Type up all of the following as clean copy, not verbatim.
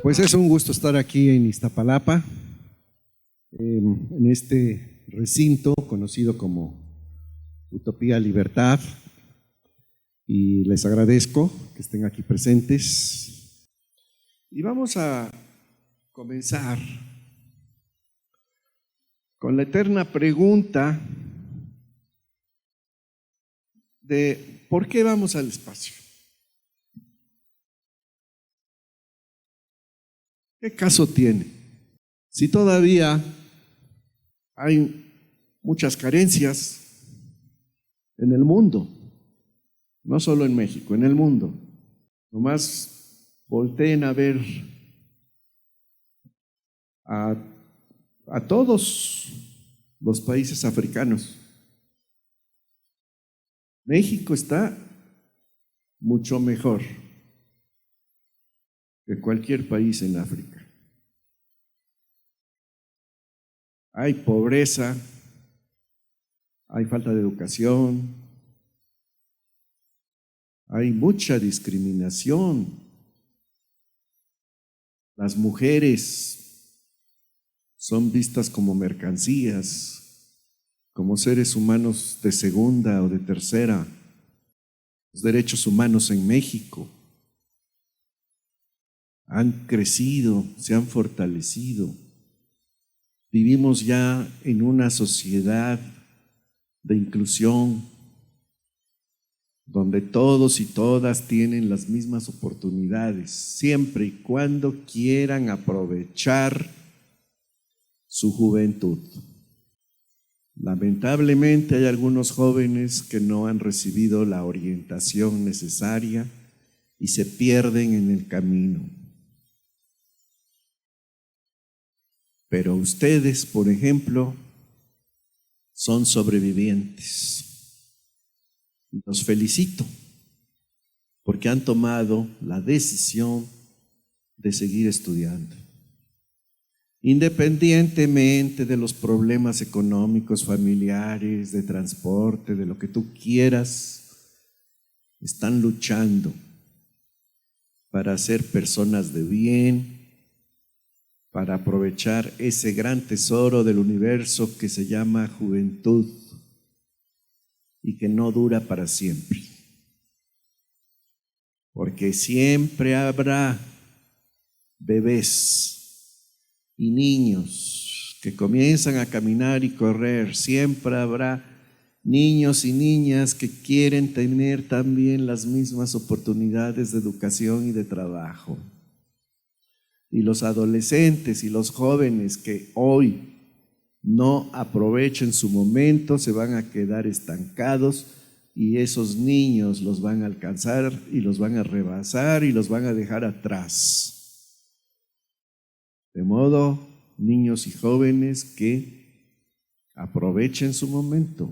Pues es un gusto estar aquí en Iztapalapa, en este recinto conocido como Utopía Libertad, y les agradezco que estén aquí presentes. Y vamos a comenzar con la eterna pregunta de ¿por qué vamos al espacio? ¿Qué caso tiene? Si todavía hay muchas carencias en el mundo, no solo en México, en el mundo. Nomás volteen a ver a todos los países africanos. México está mucho mejor que cualquier país en África. Hay pobreza, hay falta de educación, hay mucha discriminación. Las mujeres son vistas como mercancías, como seres humanos de segunda o de tercera. Los derechos humanos en México han crecido, se han fortalecido. Vivimos ya en una sociedad de inclusión, donde todos y todas tienen las mismas oportunidades, siempre y cuando quieran aprovechar su juventud. Lamentablemente hay algunos jóvenes que no han recibido la orientación necesaria y se pierden en el camino. Pero ustedes, por ejemplo, son sobrevivientes. Los felicito porque han tomado la decisión de seguir estudiando. Independientemente de los problemas económicos, familiares, de transporte, de lo que tú quieras, están luchando para ser personas de bien, para aprovechar ese gran tesoro del universo que se llama juventud y que no dura para siempre. Porque siempre habrá bebés y niños que comienzan a caminar y correr, siempre habrá niños y niñas que quieren tener también las mismas oportunidades de educación y de trabajo. Y los adolescentes y los jóvenes que hoy no aprovechen su momento se van a quedar estancados y esos niños los van a alcanzar y los van a rebasar y los van a dejar atrás. De modo, niños y jóvenes que aprovechen su momento,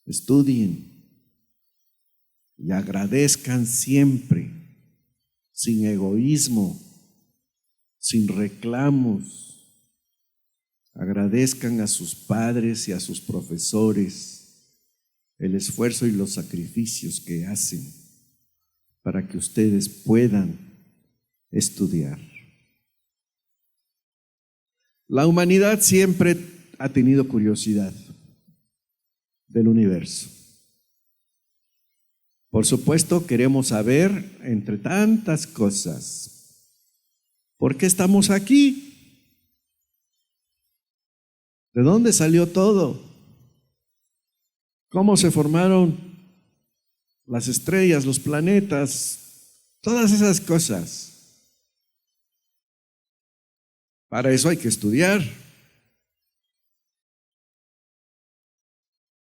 estudien y agradezcan siempre, sin egoísmo, sin reclamos. Agradezcan a sus padres y a sus profesores el esfuerzo y los sacrificios que hacen para que ustedes puedan estudiar. La humanidad siempre ha tenido curiosidad del universo. Por supuesto, queremos saber, entre tantas cosas, ¿por qué estamos aquí? ¿De dónde salió todo? ¿Cómo se formaron las estrellas, los planetas? Todas esas cosas. Para eso hay que estudiar.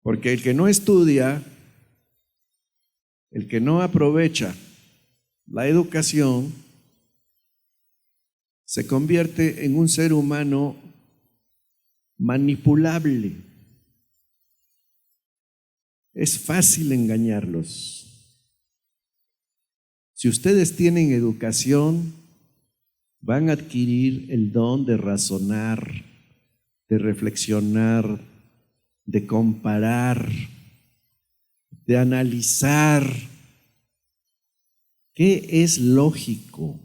Porque el que no estudia, el que no aprovecha la educación, se convierte en un ser humano manipulable. Es fácil engañarlos. Si ustedes tienen educación, van a adquirir el don de razonar, de reflexionar, de comparar, de analizar qué es lógico,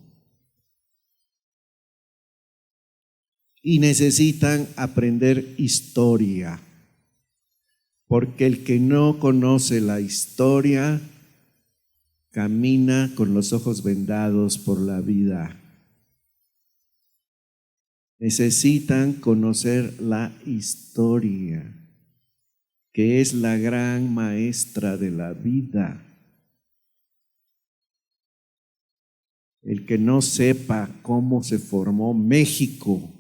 y necesitan aprender historia, porque el que no conoce la historia camina con los ojos vendados por la vida. Necesitan conocer la historia, que es la gran maestra de la vida. El que no sepa cómo se formó México,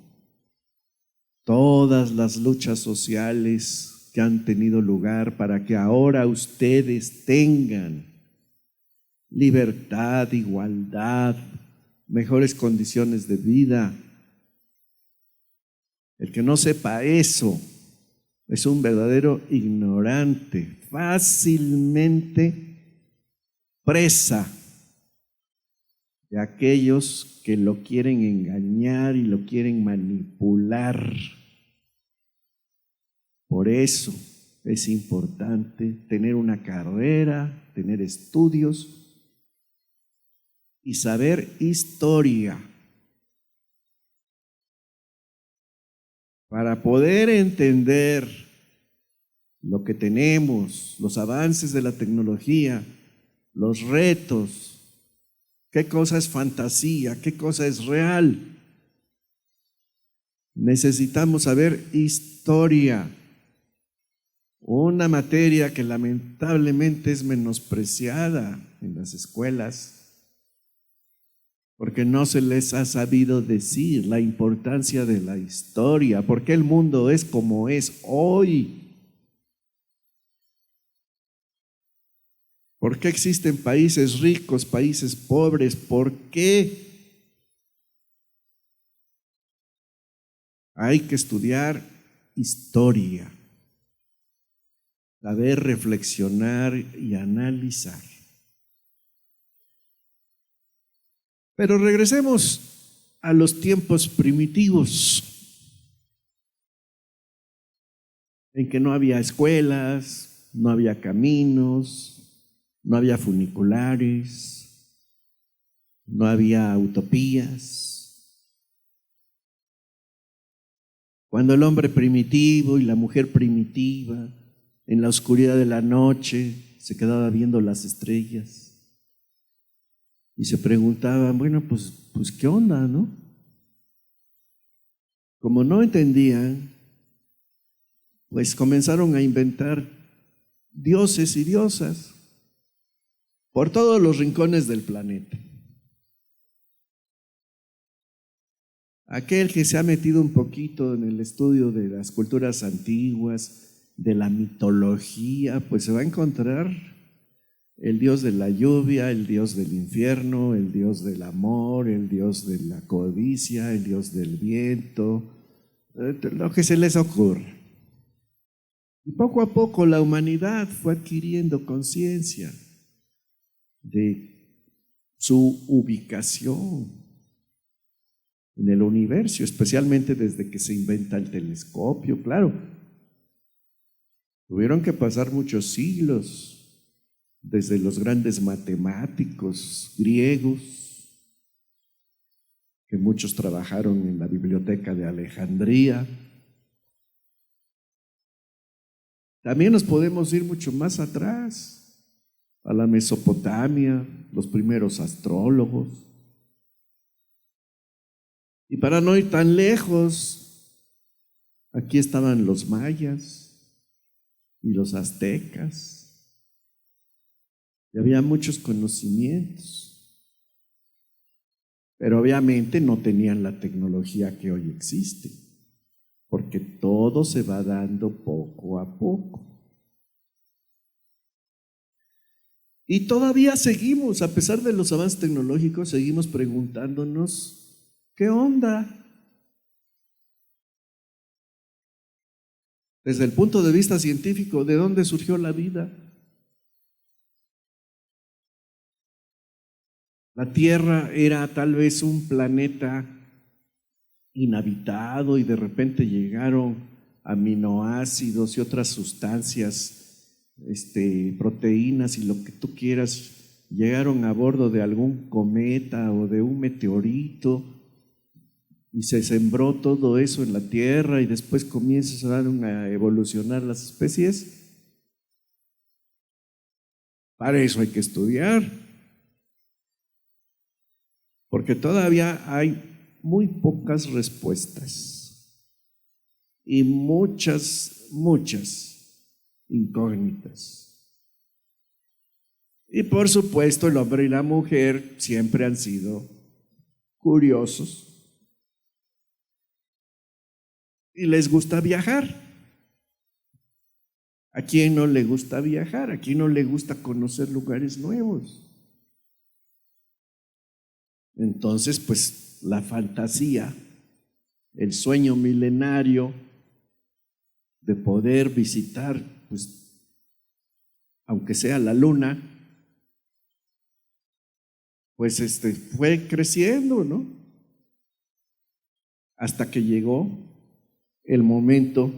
todas las luchas sociales que han tenido lugar para que ahora ustedes tengan libertad, igualdad, mejores condiciones de vida. El que no sepa eso es un verdadero ignorante, fácilmente presa de aquellos que lo quieren engañar y lo quieren manipular. Por eso es importante tener una carrera, tener estudios y saber historia para poder entender lo que tenemos, los avances de la tecnología, los retos, qué cosa es fantasía, qué cosa es real. Necesitamos saber historia, una materia que lamentablemente es menospreciada en las escuelas, porque no se les ha sabido decir la importancia de la historia, por qué el mundo es como es hoy. ¿Por qué existen países ricos, países pobres? ¿Por qué? Hay que estudiar historia, saber reflexionar y analizar. Pero regresemos a los tiempos primitivos, en que no había escuelas, no había caminos, no había funiculares, no había utopías. Cuando el hombre primitivo y la mujer primitiva, en la oscuridad de la noche, se quedaba viendo las estrellas y se preguntaban, bueno, pues ¿qué onda, no? Como no entendían, pues comenzaron a inventar dioses y diosas por todos los rincones del planeta. Aquel que se ha metido un poquito en el estudio de las culturas antiguas, de la mitología, pues se va a encontrar el dios de la lluvia, el dios del infierno, el dios del amor, el dios de la codicia, el dios del viento, lo que se les ocurra. Y poco a poco la humanidad fue adquiriendo conciencia de su ubicación en el universo, especialmente desde que se inventa el telescopio. Claro, tuvieron que pasar muchos siglos desde los grandes matemáticos griegos, que muchos trabajaron en la biblioteca de Alejandría. También nos podemos ir mucho más atrás, a la Mesopotamia, los primeros astrólogos. Y para no ir tan lejos, aquí estaban los mayas y los aztecas. Y había muchos conocimientos, pero obviamente no tenían la tecnología que hoy existe, porque todo se va dando poco a poco. Y todavía seguimos, a pesar de los avances tecnológicos, seguimos preguntándonos, ¿qué onda? Desde el punto de vista científico, ¿de dónde surgió la vida? La Tierra era tal vez un planeta inhabitado y de repente llegaron aminoácidos y otras sustancias, proteínas y lo que tú quieras, llegaron a bordo de algún cometa o de un meteorito y se sembró todo eso en la tierra y después comienzan a evolucionar las especies. Para eso hay que estudiar, porque todavía hay muy pocas respuestas y muchas incógnitas. Y por supuesto el hombre y la mujer siempre han sido curiosos y les gusta viajar. ¿A quién no le gusta viajar? ¿A quién no le gusta conocer lugares nuevos? Entonces, pues la fantasía, el sueño milenario de poder visitar, pues, aunque sea la luna, pues fue creciendo, ¿no? Hasta que llegó el momento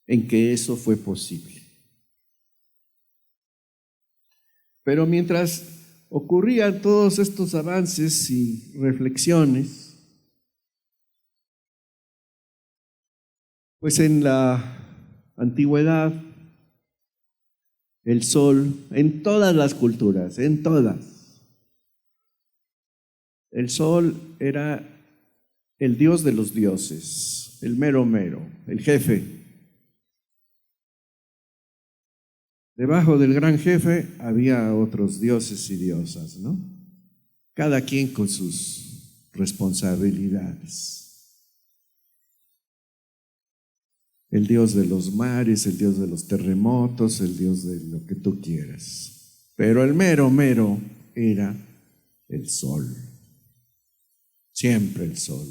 en que eso fue posible. Pero mientras ocurrían todos estos avances y reflexiones, pues en la antigüedad, el sol, en todas las culturas, en todas, el sol era el dios de los dioses, el mero mero, el jefe. Debajo del gran jefe había otros dioses y diosas, ¿no? Cada quien con sus responsabilidades. El dios de los mares, el dios de los terremotos, el dios de lo que tú quieras. Pero el mero mero era el sol. Siempre el sol.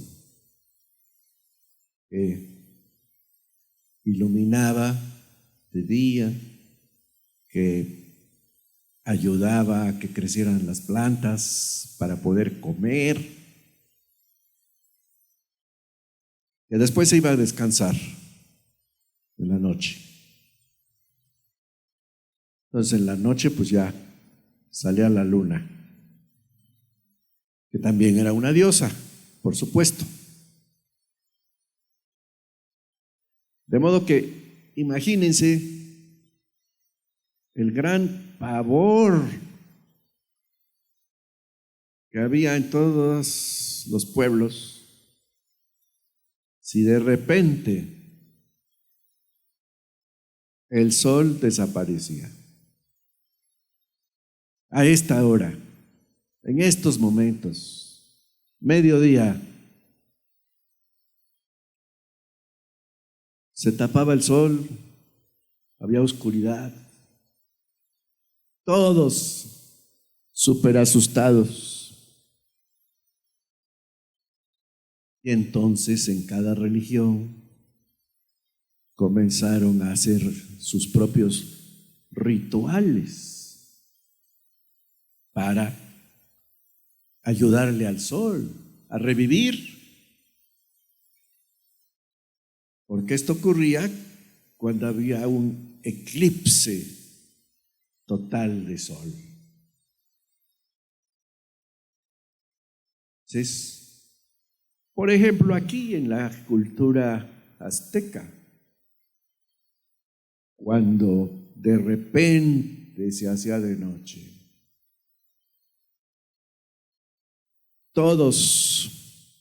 Que iluminaba de día, que ayudaba a que crecieran las plantas para poder comer, y después se iba a descansar en la noche. Entonces en la noche pues ya salía la luna, que también era una diosa, por supuesto. De modo que imagínense el gran pavor que había en todos los pueblos si de repente el sol desaparecía. A esta hora, en estos momentos, mediodía, se tapaba el sol, había oscuridad. Todos súper asustados. Y entonces en cada religión comenzaron a hacer sus propios rituales para ayudarle al sol a revivir. Porque esto ocurría cuando había un eclipse total de sol. Entonces, por ejemplo, aquí en la cultura azteca, cuando de repente se hacía de noche, todos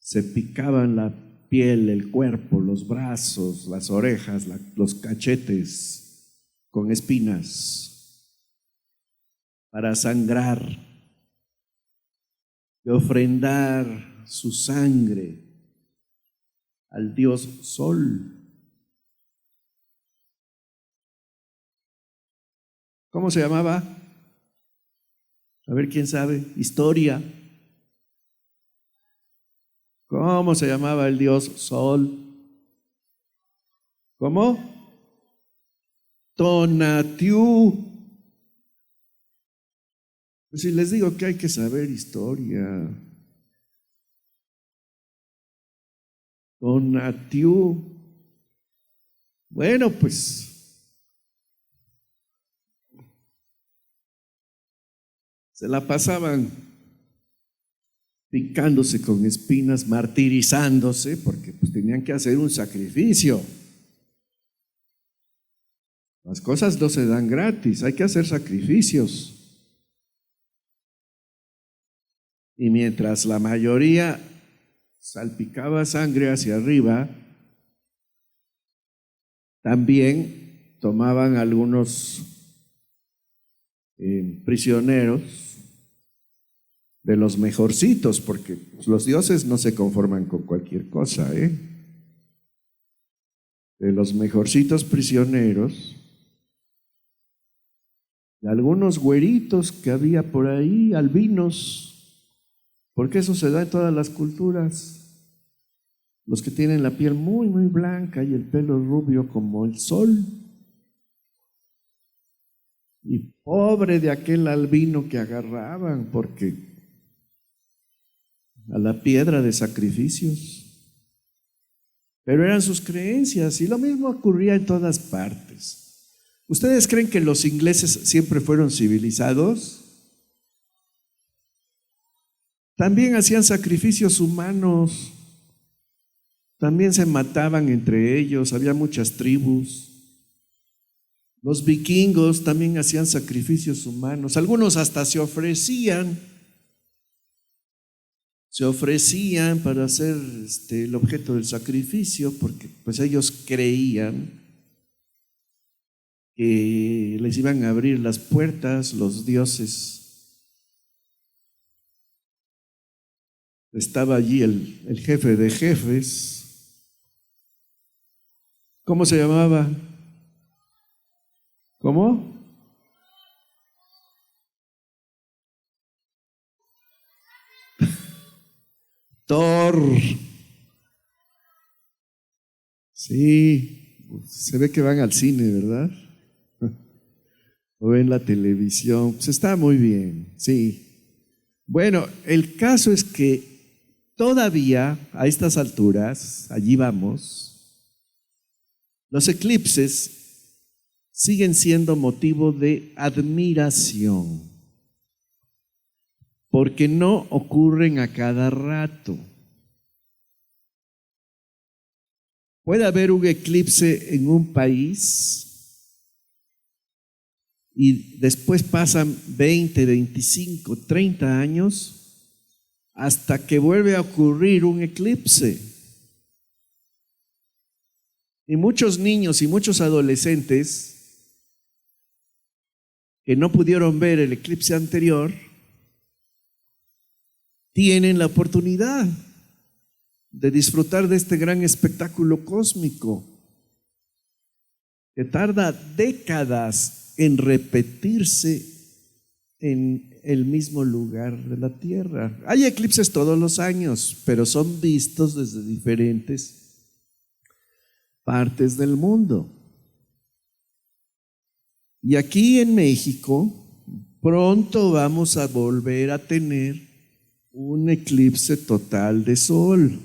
se picaban la piel, el cuerpo, los brazos, las orejas, los cachetes con espinas para sangrar y ofrendar su sangre al dios Sol. ¿Cómo se llamaba? A ver quién sabe. Historia. ¿Cómo se llamaba el dios Sol? ¿Cómo? Tonatiuh. Pues si les digo que hay que saber historia. Tonatiuh. Bueno, pues se la pasaban picándose con espinas, martirizándose, porque pues tenían que hacer un sacrificio. Las cosas no se dan gratis, hay que hacer sacrificios. Y mientras la mayoría salpicaba sangre hacia arriba, también tomaban algunos prisioneros de los mejorcitos, porque los dioses no se conforman con cualquier cosa, de los mejorcitos prisioneros, de algunos güeritos que había por ahí, albinos, porque eso se da en todas las culturas, los que tienen la piel muy, muy blanca y el pelo rubio como el sol. Y pobre de aquel albino que agarraban, porque a la piedra de sacrificios. Pero eran sus creencias y lo mismo ocurría en todas partes. ¿Ustedes creen que los ingleses siempre fueron civilizados? También hacían sacrificios humanos, también se mataban entre ellos, había muchas tribus. Los vikingos también hacían sacrificios humanos, algunos hasta se ofrecían para ser el objeto del sacrificio, porque pues ellos creían que les iban a abrir las puertas los dioses. Estaba allí el jefe de jefes. ¿Cómo se llamaba? ¿Cómo? Thor. Sí, se ve que van al cine, ¿verdad? O ven la televisión. Pues está muy bien, sí. Bueno, el caso es que todavía a estas alturas, allí vamos, los eclipses siguen siendo motivo de admiración, porque no ocurren a cada rato. Puede haber un eclipse en un país y después pasan 20, 25, 30 años hasta que vuelve a ocurrir un eclipse. Y muchos niños y muchos adolescentes que no pudieron ver el eclipse anterior tienen la oportunidad de disfrutar de este gran espectáculo cósmico que tarda décadas en repetirse en el mismo lugar de la Tierra. Hay eclipses todos los años, pero son vistos desde diferentes partes del mundo. Y aquí en México pronto vamos a volver a tener un eclipse total de sol.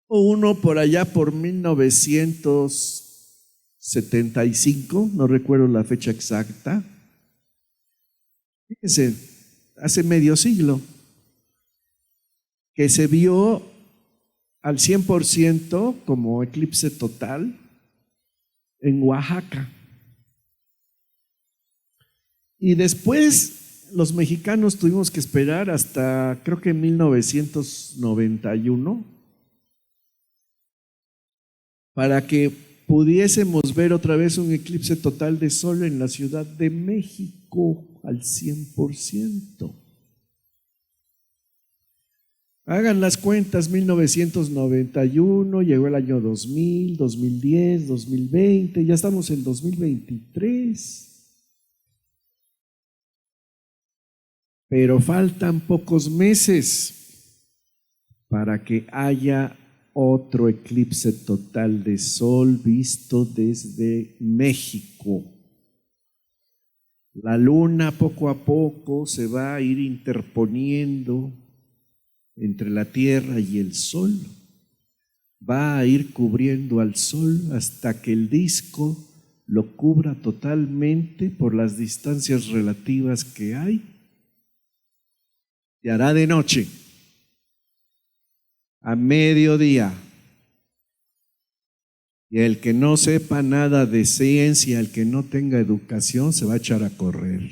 O uno por allá por 1975, no recuerdo la fecha exacta. Fíjense, hace medio siglo, que se vio al 100% como eclipse total en Oaxaca. Y después los mexicanos tuvimos que esperar hasta creo que 1991 para que pudiésemos ver otra vez un eclipse total de sol en la Ciudad de México al 100%. Hagan las cuentas, 1991, llegó el año 2000, 2010, 2020, ya estamos en 2023. Pero faltan pocos meses para que haya otro eclipse total de sol visto desde México. La luna poco a poco se va a ir interponiendo entre la Tierra y el Sol, va a ir cubriendo al Sol hasta que el disco lo cubra totalmente por las distancias relativas que hay, y hará de noche, a mediodía. Y el que no sepa nada de ciencia, el que no tenga educación, se va a echar a correr.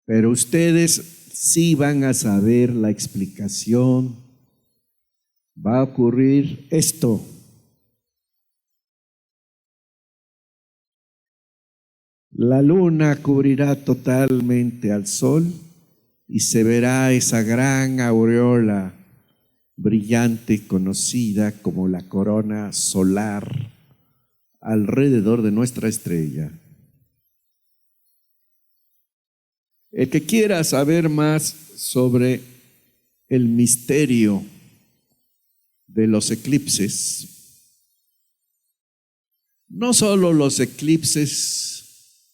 Pero ustedes sí van a saber la explicación. Va a ocurrir esto. La luna cubrirá totalmente al sol y se verá esa gran aureola brillante conocida como la corona solar alrededor de nuestra estrella. El que quiera saber más sobre el misterio de los eclipses, no solo los eclipses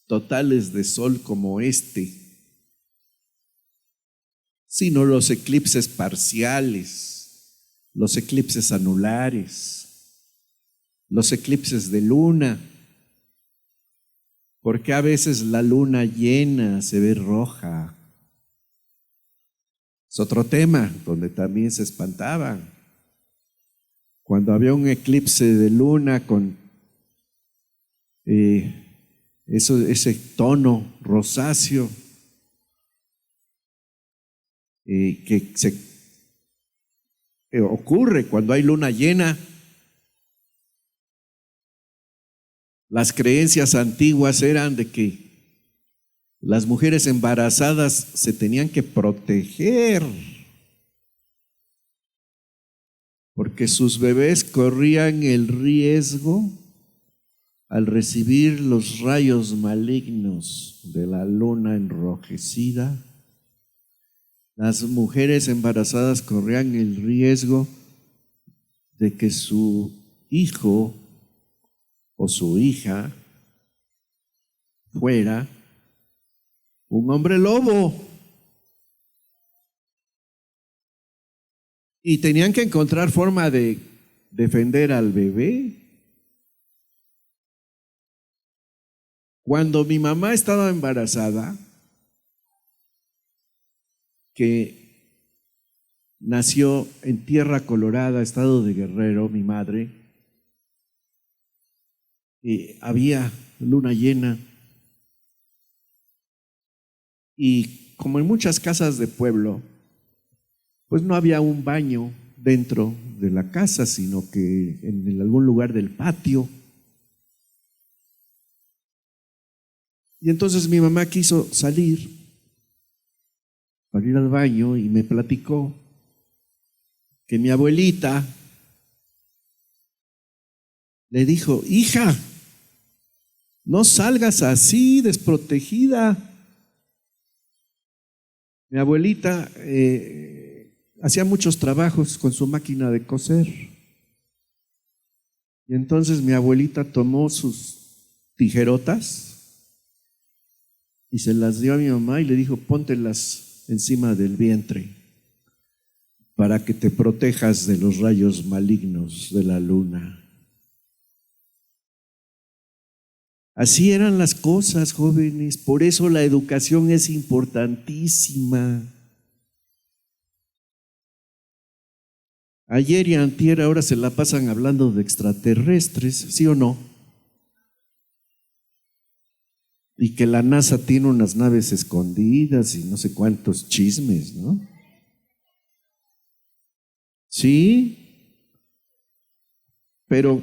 totales de sol como este, sino los eclipses parciales, los eclipses anulares, los eclipses de luna, porque a veces la luna llena se ve roja. Es otro tema donde también se espantaban. Cuando había un eclipse de luna con ese tono rosáceo que se ocurre cuando hay luna llena. Las creencias antiguas eran de que las mujeres embarazadas se tenían que proteger porque sus bebés corrían el riesgo al recibir los rayos malignos de la luna enrojecida. Las mujeres embarazadas corrían el riesgo de que su hijo o su hija fuera un hombre lobo. Y tenían que encontrar forma de defender al bebé. Cuando mi mamá estaba embarazada, que nació en Tierra Colorada, estado de Guerrero, mi madre, había luna llena. Y como en muchas casas de pueblo, pues no había un baño dentro de la casa, sino que en algún lugar del patio. Y entonces mi mamá quiso salir para ir al baño y me platicó que mi abuelita le dijo: hija, no salgas así desprotegida. Mi abuelita hacía muchos trabajos con su máquina de coser. Y entonces mi abuelita tomó sus tijerotas y se las dio a mi mamá y le dijo: póntelas encima del vientre para que te protejas de los rayos malignos de la luna. Así eran las cosas, jóvenes. Por eso la educación es importantísima. Ayer y antier ahora se la pasan hablando de extraterrestres, ¿sí o no? Y que la NASA tiene unas naves escondidas y no sé cuántos chismes, ¿no? Sí, pero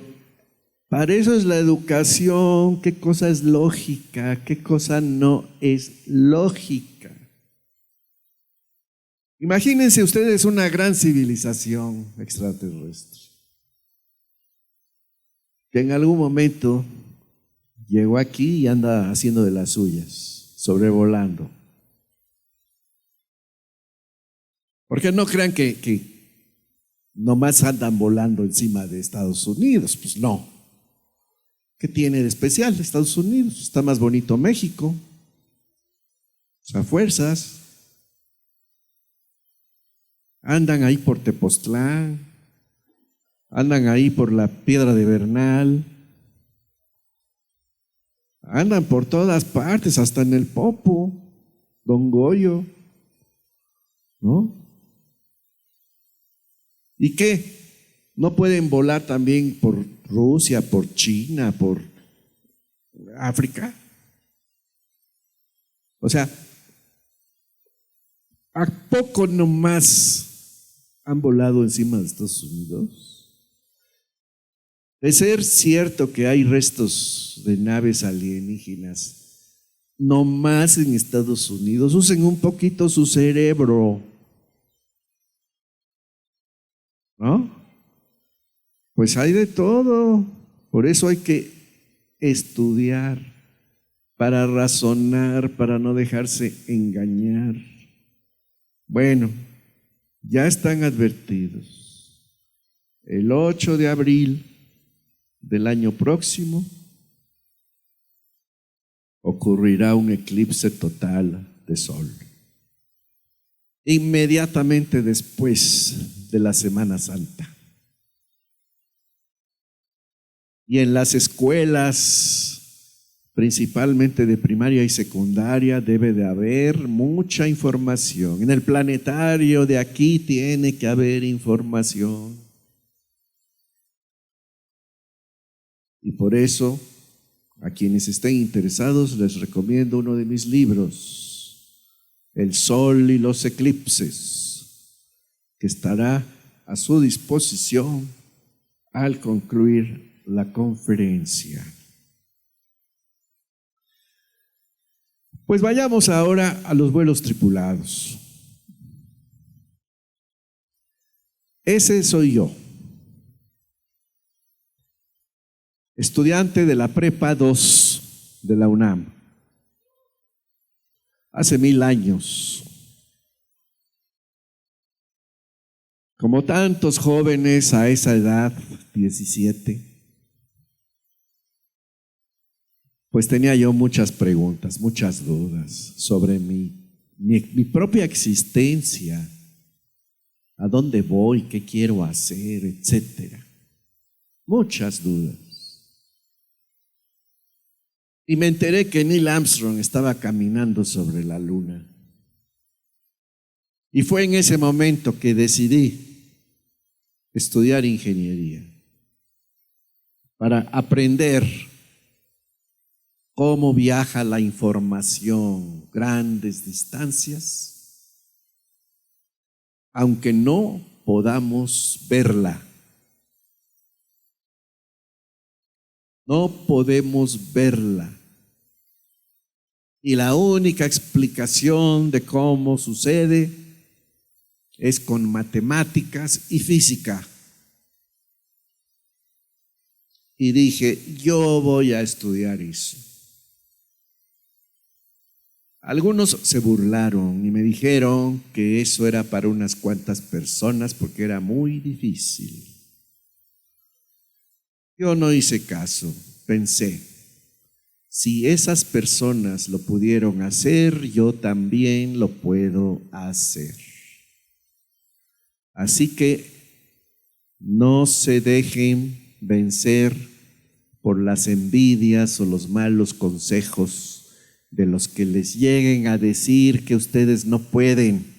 para eso es la educación. ¿Qué cosa es lógica? ¿Qué cosa no es lógica? Imagínense ustedes una gran civilización extraterrestre que en algún momento llegó aquí y anda haciendo de las suyas, sobrevolando. Porque no crean que nomás andan volando encima de Estados Unidos, pues no. ¿Qué tiene de especial Estados Unidos? Está más bonito México. O sea, fuerzas. Andan ahí por Tepoztlán, andan ahí por la Piedra de Bernal, Andan por todas partes, hasta en el Popo, Don Goyo, ¿no? ¿Y qué? ¿No pueden volar también por Rusia, por China, por África? O sea, ¿a poco nomás han volado encima de Estados Unidos? De ser cierto que hay restos de naves alienígenas, nomás en Estados Unidos, usen un poquito su cerebro, ¿no? Pues hay de todo. Por eso hay que estudiar, para razonar, para no dejarse engañar. Bueno, ya están advertidos. El 8 de abril del año próximo ocurrirá un eclipse total de sol. Inmediatamente después de la Semana Santa. Y en las escuelas, principalmente de primaria y secundaria, debe de haber mucha información. En el planetario de aquí tiene que haber información. Y por eso, a quienes estén interesados, les recomiendo uno de mis libros, El Sol y los Eclipses, que estará a su disposición al concluir la conferencia. Pues vayamos ahora a los vuelos tripulados. Ese soy yo, estudiante de la Prepa 2 de la UNAM, hace 1000 años. Como tantos jóvenes a esa edad, 17, pues tenía yo muchas preguntas, muchas dudas sobre mi propia existencia, a dónde voy, qué quiero hacer, etcétera. Muchas dudas. Y me enteré que Neil Armstrong estaba caminando sobre la luna. Y fue en ese momento que decidí estudiar ingeniería para aprender cómo viaja la información grandes distancias, aunque no podamos verla. No podemos verla. Y la única explicación de cómo sucede es con matemáticas y física. Y dije, yo voy a estudiar eso. Algunos se burlaron y me dijeron que eso era para unas cuantas personas porque era muy difícil. Yo no hice caso, pensé, si esas personas lo pudieron hacer, yo también lo puedo hacer. Así que no se dejen vencer por las envidias o los malos consejos de los que les lleguen a decir que ustedes no pueden.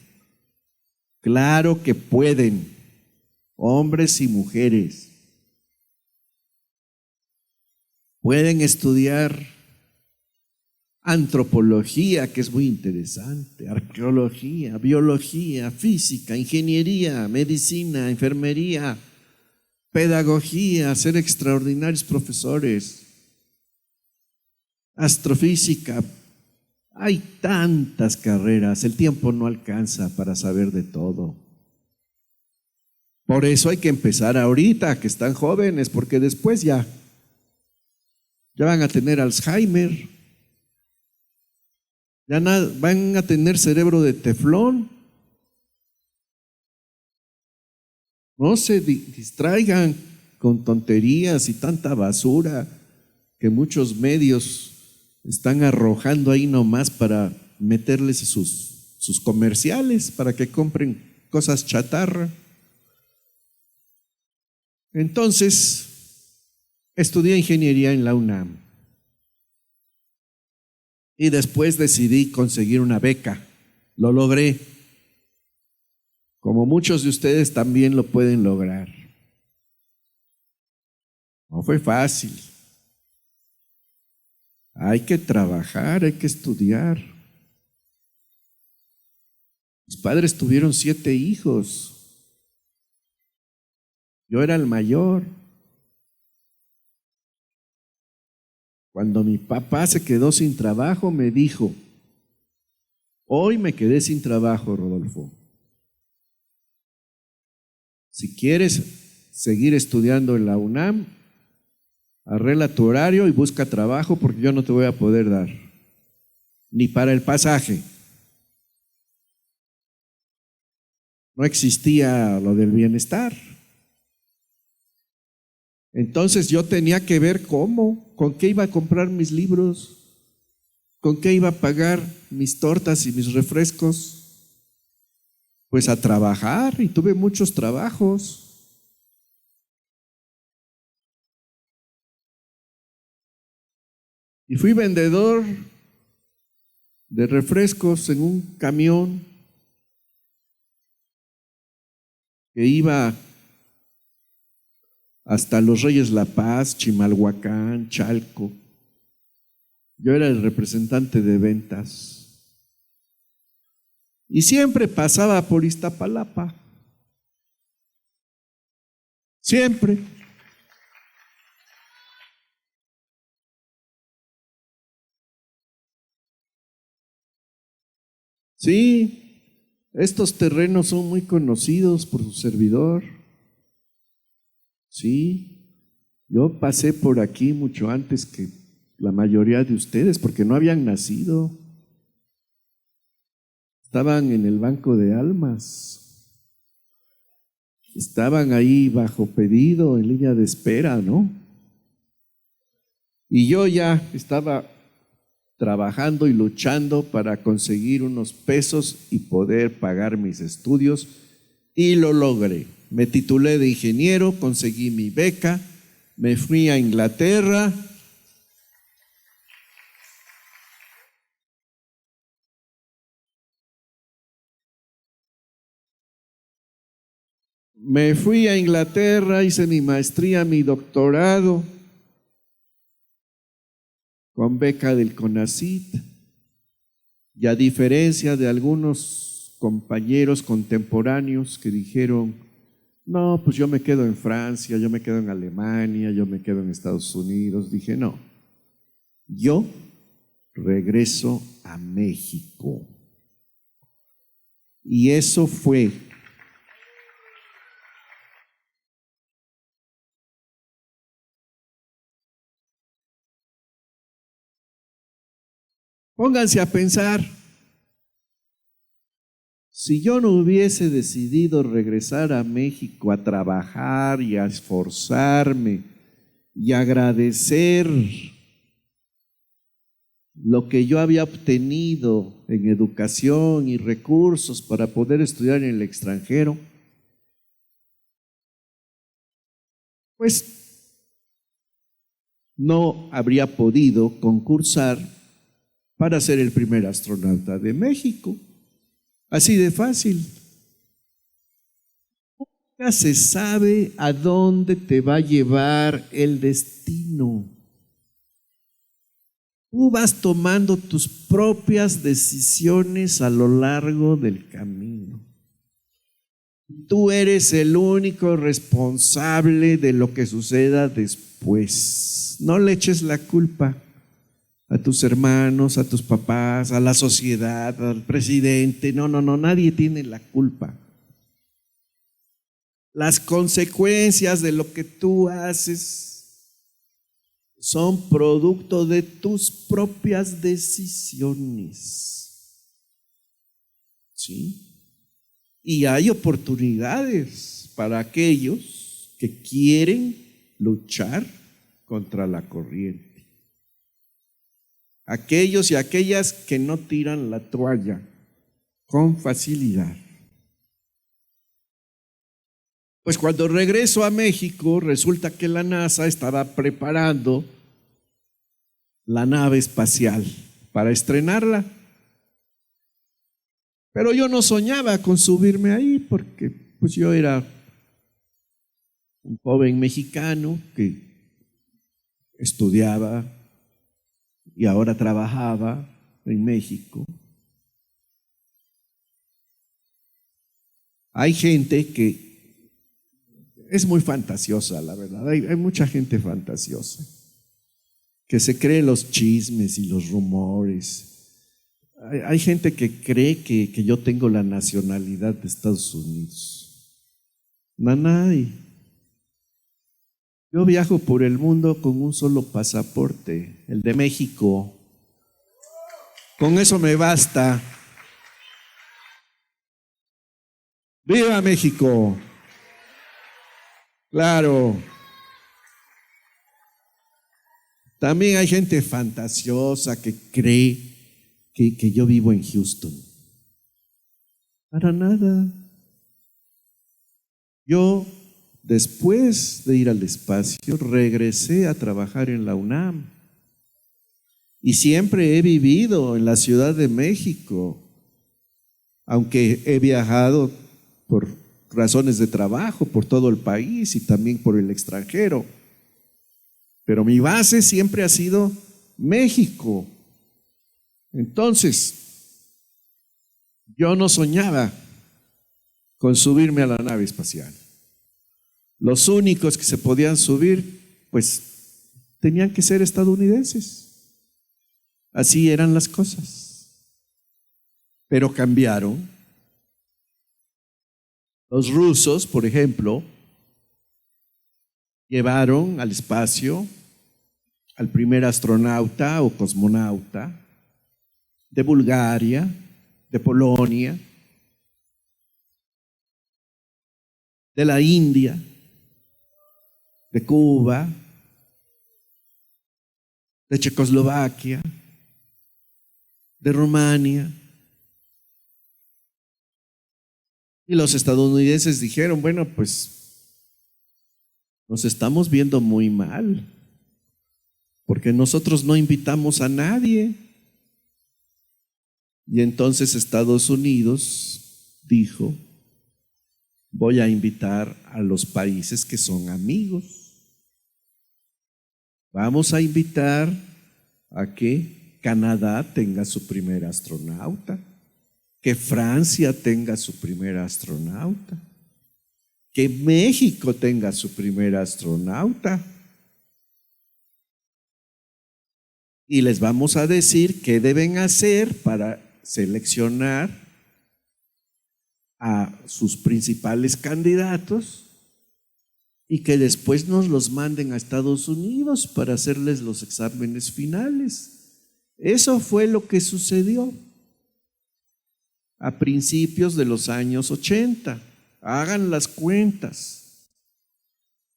Claro que pueden, hombres y mujeres. Pueden estudiar antropología, que es muy interesante, arqueología, biología, física, ingeniería, medicina, enfermería, pedagogía, ser extraordinarios profesores, astrofísica. Hay tantas carreras, el tiempo no alcanza para saber de todo. Por eso hay que empezar ahorita, que están jóvenes, porque después ya van a tener Alzheimer, van a tener cerebro de teflón. No se distraigan con tonterías y tanta basura que muchos medios están arrojando ahí nomás para meterles sus comerciales, para que compren cosas chatarra. Entonces, estudié ingeniería en la UNAM. Y después decidí conseguir una beca. Lo logré. Como muchos de ustedes también lo pueden lograr. No fue fácil. Hay que trabajar, hay que estudiar. Mis padres tuvieron 7 hijos. Yo era el mayor. Cuando mi papá se quedó sin trabajo, me dijo, hoy me quedé sin trabajo, Rodolfo. Si quieres seguir estudiando en la UNAM, arregla tu horario y busca trabajo porque yo no te voy a poder dar, ni para el pasaje. No existía lo del bienestar. Entonces yo tenía que ver cómo, con qué iba a comprar mis libros, con qué iba a pagar mis tortas y mis refrescos. Pues a trabajar, y tuve muchos trabajos. Y fui vendedor de refrescos en un camión que iba hasta Los Reyes La Paz, Chimalhuacán, Chalco. Yo era el representante de ventas. Y siempre pasaba por Iztapalapa. Siempre. Sí, estos terrenos son muy conocidos por su servidor. Sí, yo pasé por aquí mucho antes que la mayoría de ustedes, porque no habían nacido. Estaban en el banco de almas. Estaban ahí bajo pedido, en línea de espera, ¿no? Y yo ya estaba trabajando y luchando para conseguir unos pesos y poder pagar mis estudios, y lo logré. Me titulé de ingeniero, conseguí mi beca, me fui a Inglaterra. Me fui a Inglaterra, hice mi maestría, mi doctorado con beca del CONACYT, y a diferencia de algunos compañeros contemporáneos que dijeron, no, pues yo me quedo en Francia, yo me quedo en Alemania, yo me quedo en Estados Unidos, dije, no, yo regreso a México. Y eso fue pónganse a pensar, si yo no hubiese decidido regresar a México a trabajar y a esforzarme y agradecer lo que yo había obtenido en educación y recursos para poder estudiar en el extranjero, pues no habría podido concursar para ser el primer astronauta de México. Así de fácil. Nunca se sabe a dónde te va a llevar el destino. Tú vas tomando tus propias decisiones a lo largo del camino. Tú eres el único responsable de lo que suceda después. No le eches la culpa a tus hermanos, a tus papás, a la sociedad, al presidente. No, nadie tiene la culpa. Las consecuencias de lo que tú haces son producto de tus propias decisiones. ¿Sí? Y hay oportunidades para aquellos que quieren luchar contra la corriente. Aquellos y aquellas que no tiran la toalla con facilidad. Pues cuando regreso a México, resulta que la NASA estaba preparando la nave espacial para estrenarla. Pero yo no soñaba con subirme ahí porque pues yo era un joven mexicano que estudiaba y ahora trabajaba en México. Hay gente que es muy fantasiosa, la verdad. Hay mucha gente fantasiosa que se cree los chismes y los rumores. Hay gente que cree que yo tengo la nacionalidad de Estados Unidos. Nanay. Yo viajo por el mundo con un solo pasaporte, el de México. Con eso me basta. ¡Viva México! Claro. También hay gente fantasiosa que cree que yo vivo en Houston. Para nada. Yo, después de ir al espacio, regresé a trabajar en la UNAM. Y siempre he vivido en la Ciudad de México, aunque he viajado por razones de trabajo por todo el país y también por el extranjero. Pero mi base siempre ha sido México. Entonces, yo no soñaba con subirme a la nave espacial. Los únicos que se podían subir, pues, tenían que ser estadounidenses. Así eran las cosas. Pero cambiaron. Los rusos, por ejemplo, llevaron al espacio al primer astronauta o cosmonauta de Bulgaria, de Polonia, de la India, de Cuba, de Checoslovaquia, de Rumania. Y los estadounidenses dijeron, bueno, pues nos estamos viendo muy mal, porque nosotros no invitamos a nadie. Y entonces Estados Unidos dijo, voy a invitar a los países que son amigos. Vamos a invitar a que Canadá tenga su primer astronauta, que Francia tenga su primer astronauta, que México tenga su primer astronauta. Y les vamos a decir qué deben hacer para seleccionar a sus principales candidatos y que después nos los manden a Estados Unidos para hacerles los exámenes finales. Eso fue lo que sucedió a principios de los años 80. Hagan las cuentas.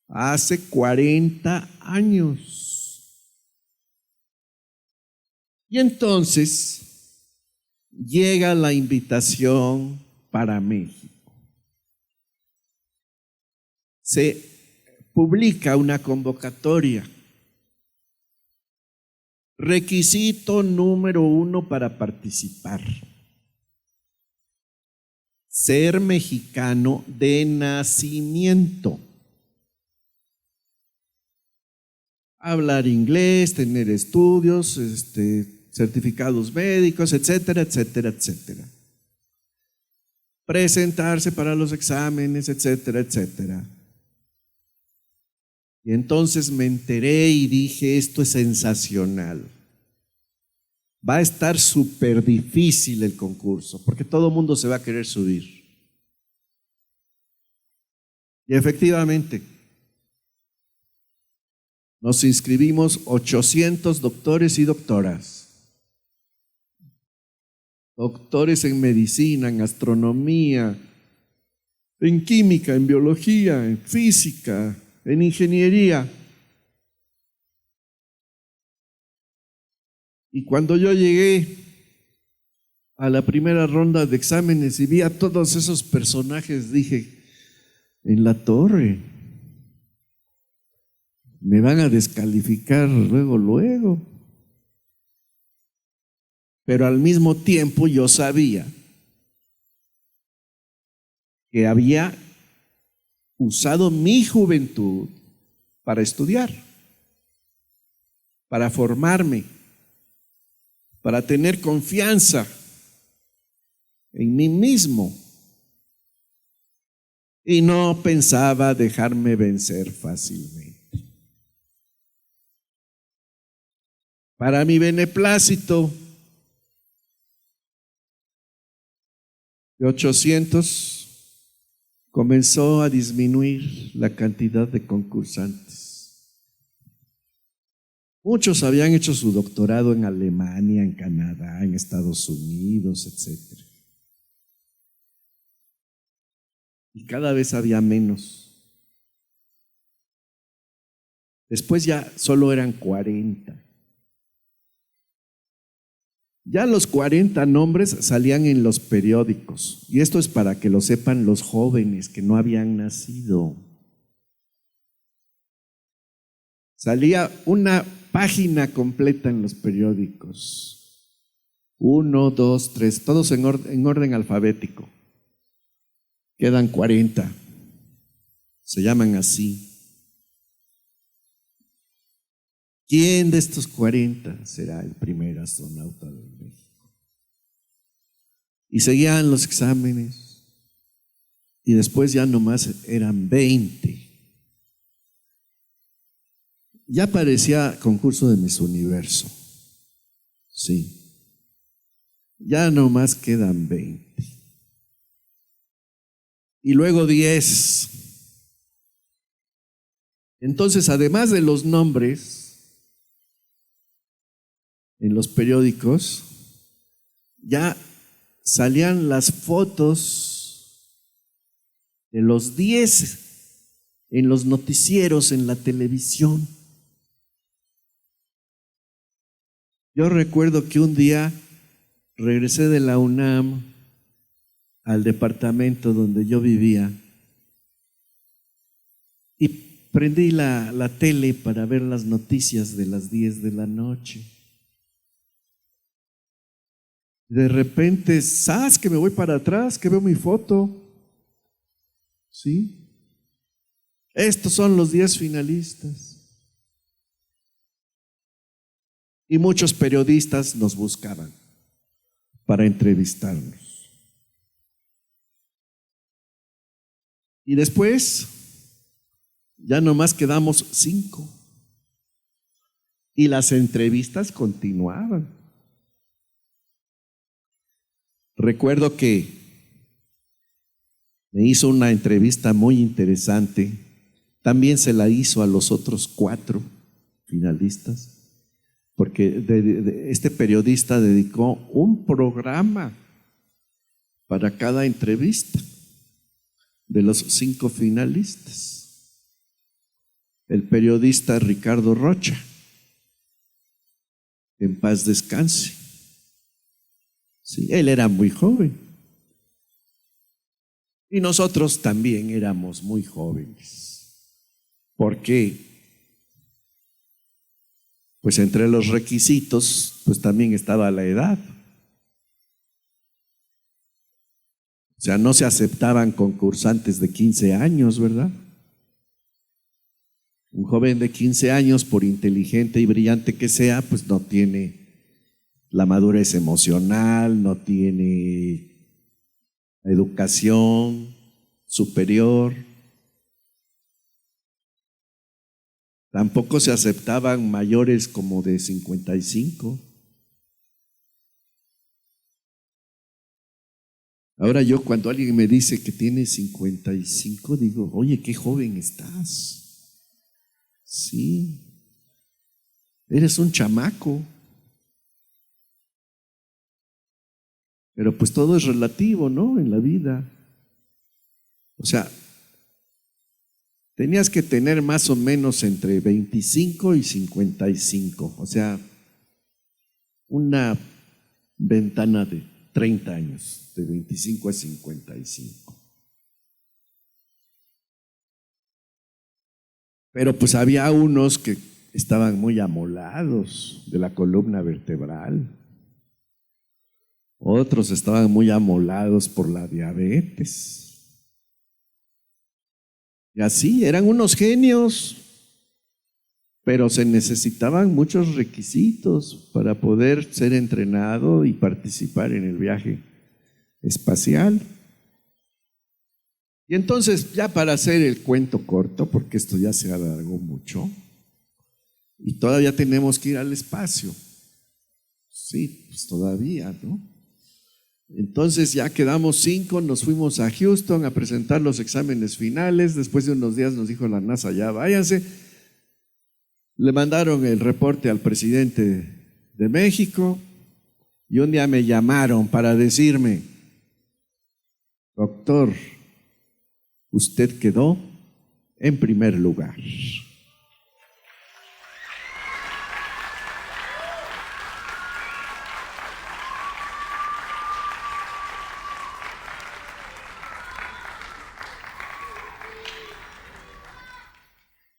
Hace 40 años. Y entonces llega la invitación para México. Se publica una convocatoria. Requisito número 1 para participar: ser mexicano de nacimiento. Hablar inglés, tener estudios, certificados médicos, etcétera, etcétera, etcétera. Presentarse para los exámenes, etcétera, etcétera. Y entonces me enteré y dije, esto es sensacional. Va a estar súper difícil el concurso, porque todo el mundo se va a querer subir. Y efectivamente, nos inscribimos 800 doctores y doctoras. Doctores en medicina, en astronomía, en química, en biología, en física, en ingeniería. Y cuando yo llegué a la primera ronda de exámenes y vi a todos esos personajes, dije, en la torre, me van a descalificar luego, luego. Pero al mismo tiempo yo sabía que había usado mi juventud para estudiar, para formarme, para tener confianza en mí mismo. Y no pensaba dejarme vencer fácilmente. Para mi beneplácito, de 800 comenzó a disminuir la cantidad de concursantes. Muchos habían hecho su doctorado en Alemania, en Canadá, en Estados Unidos, etc. Y cada vez había menos. Después ya solo eran 40. Ya los 40 nombres salían en los periódicos. Y esto es para que lo sepan los jóvenes que no habían nacido. Salía una página completa en los periódicos. 1, 2, 3, todos en orden alfabético. Quedan 40. Se llaman así. ¿Quién de estos 40 será el primer astronauta de México? Y seguían los exámenes. Y después ya nomás eran 20. Ya parecía concurso de Miss Universo. Sí. Ya nomás quedan 20. Y luego 10. Entonces, además de los nombres en los periódicos, ya salían las fotos de los 10 en los noticieros, en la televisión. Yo recuerdo que un día regresé de la UNAM al departamento donde yo vivía y prendí la tele para ver las noticias de las 10 de la noche. De repente, ¡zas!, que me voy para atrás, que veo mi foto. ¿Sí? Estos son los 10 finalistas. Y muchos periodistas nos buscaban para entrevistarnos. Y después, ya nomás quedamos 5. Y las entrevistas continuaban. Recuerdo que me hizo una entrevista muy interesante. También se la hizo a los otros 4 finalistas, porque este periodista dedicó un programa para cada entrevista de los 5 finalistas. El periodista Ricardo Rocha, en paz descanse. Sí, él era muy joven. Y nosotros también éramos muy jóvenes. ¿Por qué? Pues entre los requisitos, pues también estaba la edad. O sea, no se aceptaban concursantes de 15 años, ¿verdad? Un joven de 15 años, por inteligente y brillante que sea, pues no tiene la madurez emocional, no tiene educación superior. Tampoco se aceptaban mayores como de 55. Ahora yo, cuando alguien me dice que tiene 55, digo, oye, qué joven estás. Sí, eres un chamaco. Pero pues todo es relativo, ¿no? En la vida. O sea, tenías que tener más o menos entre 25 y 55. O sea, una ventana de 30 años, de 25 a 55. Pero pues había unos que estaban muy amolados de la columna vertebral. Otros estaban muy amolados por la diabetes. Y así, eran unos genios, pero se necesitaban muchos requisitos para poder ser entrenado y participar en el viaje espacial. Y entonces, ya para hacer el cuento corto, porque esto ya se alargó mucho, y todavía tenemos que ir al espacio. Sí, pues todavía, ¿no? Entonces ya quedamos 5, nos fuimos a Houston a presentar los exámenes finales. Después de unos días nos dijo la NASA, ya váyanse. Le mandaron el reporte al presidente de México y un día me llamaron para decirme, doctor, usted quedó en primer lugar.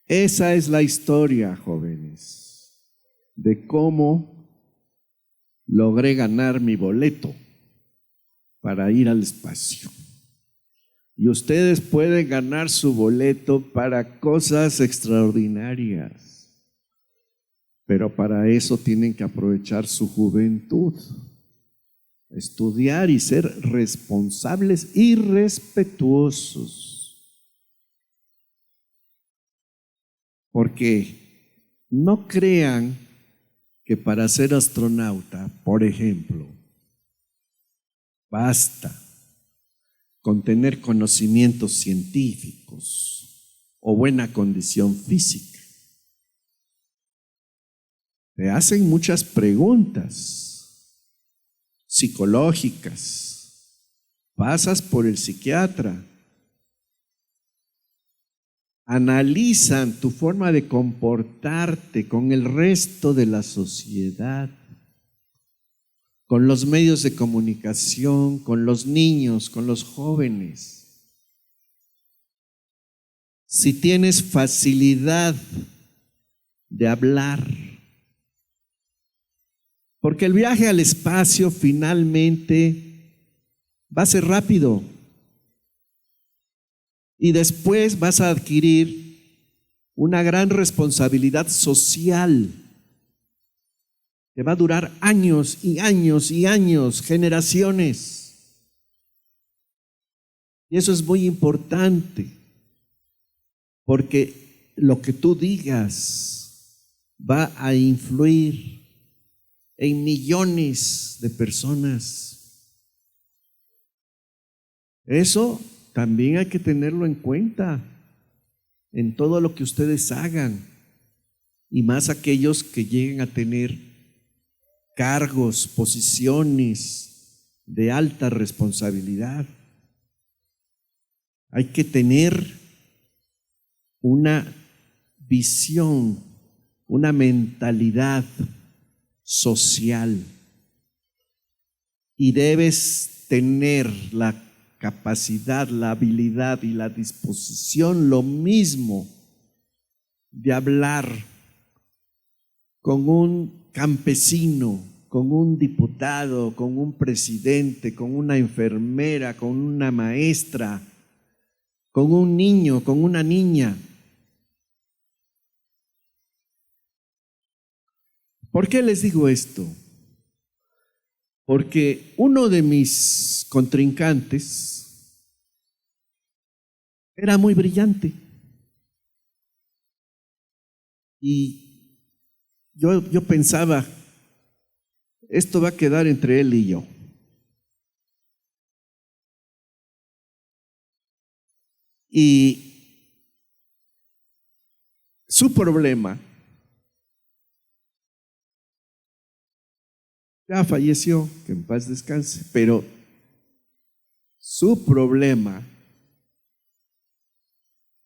Esa es la historia, jóvenes, de cómo logré ganar mi boleto para ir al espacio. Y ustedes pueden ganar su boleto para cosas extraordinarias, pero para eso tienen que aprovechar su juventud, estudiar y ser responsables y respetuosos. Porque no crean que para ser astronauta, por ejemplo, basta con tener conocimientos científicos o buena condición física. Te hacen muchas preguntas psicológicas, pasas por el psiquiatra, analizan tu forma de comportarte con el resto de la sociedad, con los medios de comunicación, con los niños, con los jóvenes. Si tienes facilidad de hablar, porque el viaje al espacio finalmente va a ser rápido. Y después vas a adquirir una gran responsabilidad social que va a durar años y años y años, generaciones. Y eso es muy importante, porque lo que tú digas va a influir en millones de personas. Eso también hay que tenerlo en cuenta en todo lo que ustedes hagan, y más aquellos que lleguen a tener cargos, posiciones de alta responsabilidad. Hay que tener una visión, una mentalidad social, y debes tener la capacidad, la habilidad y la disposición, lo mismo, de hablar con un campesino, con un diputado, con un presidente, con una enfermera, con una maestra, con un niño, con una niña. ¿Por qué les digo esto? Porque uno de mis contrincantes era muy brillante. Y yo pensaba, esto va a quedar entre él y yo. Y su problema, ya falleció, que en paz descanse, pero su problema